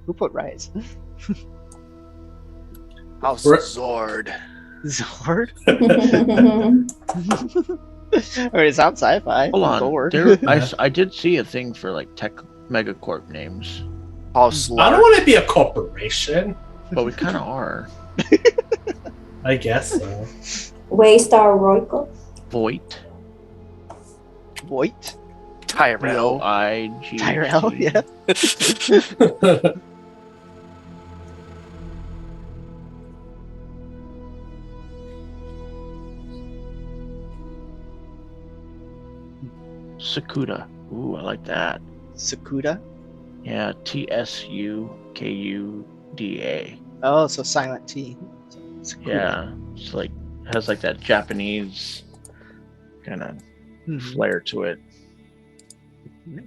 Who put Rise? House We're- Zord. Zord? I mean, it sounds sci-fi. Hold on. Zord. I did see a thing for like tech megacorp names, House I don't Lark. want to be a corporation. but we kind of are. I guess so. Waystar Royco. Voight. Voight? Tyrell. Voig. Tyrell, yeah. Sakuda. Ooh, I like that. Sakuda. Yeah, Tsukuda. Oh, so silent T. Sakuda. Yeah, it's like has like that Japanese kind of flair to it.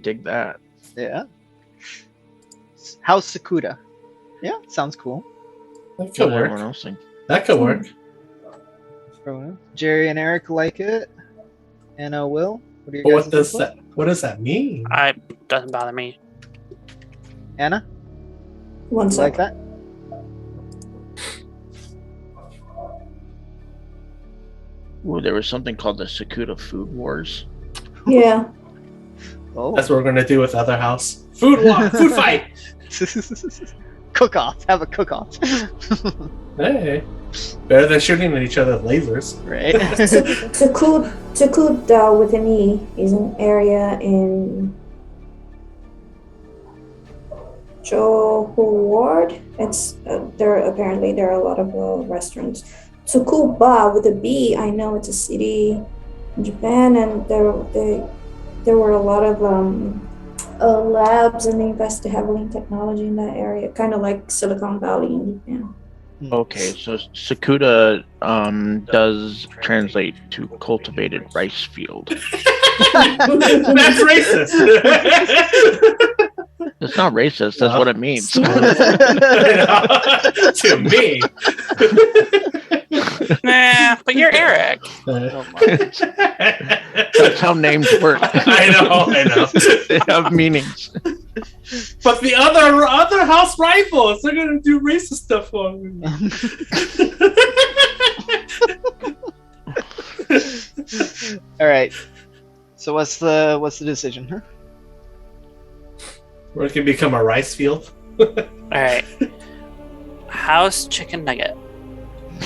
Dig that. Yeah. House Sakuda. Yeah, sounds cool. That could work. Everyone else think. That could work. Jerry and Eric like it. And Will, what do you But guys what does think? that? What does that mean? Doesn't bother me. Anna, One you like sec. that? Ooh, there was something called the Sakuda Food Wars. Yeah. Oh. That's what we're gonna do with Other House. Food war, food fight. Cook off. Have a cook off. Hey, better than shooting at each other with lasers. Right. Tsukuda with an E is an area in Johor Ward. It's there are a lot of restaurants. Tsukuba with a B, I know it's a city in Japan, and there were a lot of labs, and they invested heavily in technology in that area, kind of like Silicon Valley in Japan. Okay, so Sakuda does translate to cultivated rice field. That's racist. It's not racist. That's what it means. To me. Nah, but you're Eric. That's how names work. I know. They have meanings. But the other house rivals, they're gonna do racist stuff for me. All right. So what's the decision? Huh? Or it can become a rice field. All right. House chicken nugget.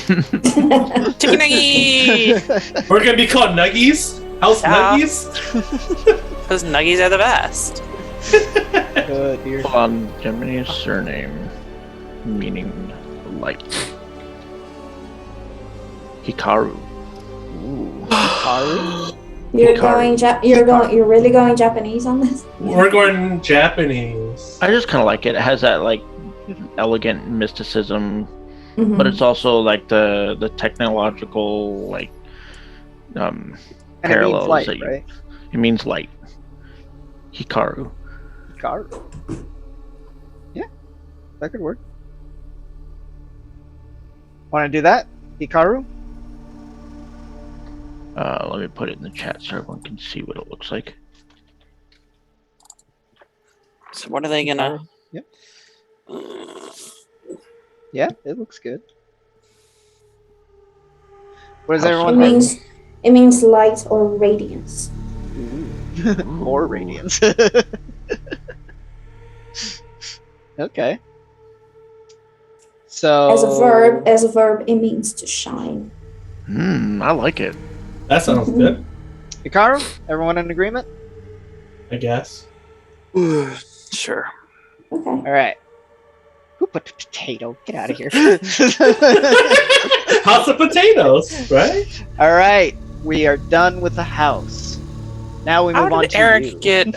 Chicken nugget. We're gonna be called Nuggies. House Nuggies. Those nuggies are the best. Oh, dear. Hold on, Gemini's surname meaning light. Hikaru. Ooh. Hikaru? You're really going Japanese on this? We're going Japanese. I just kind of like it. It has that like elegant mysticism, Mhm. but it's also like the technological like And it parallels means light, that you, right? it means light. Hikaru. Hikaru. Yeah, that could work. Want to do that, Hikaru? Let me put it in the chat so everyone can see what it looks like. So what are they gonna? Yeah. Yeah, it looks good. What does House everyone think? It means light or radiance. More radiance. Okay. So As a verb, it means to shine. I like it. That sounds good, Hikaru, everyone in agreement? I guess. Sure. Okay. All right. Who put potato? Get out of here. House of potatoes, right? All right. We are done with the house. Now we How move on did to Eric you. get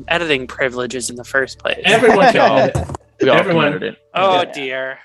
editing privileges in the first place? Everyone can edit. We all Everyone- committed it. Oh Yeah. dear.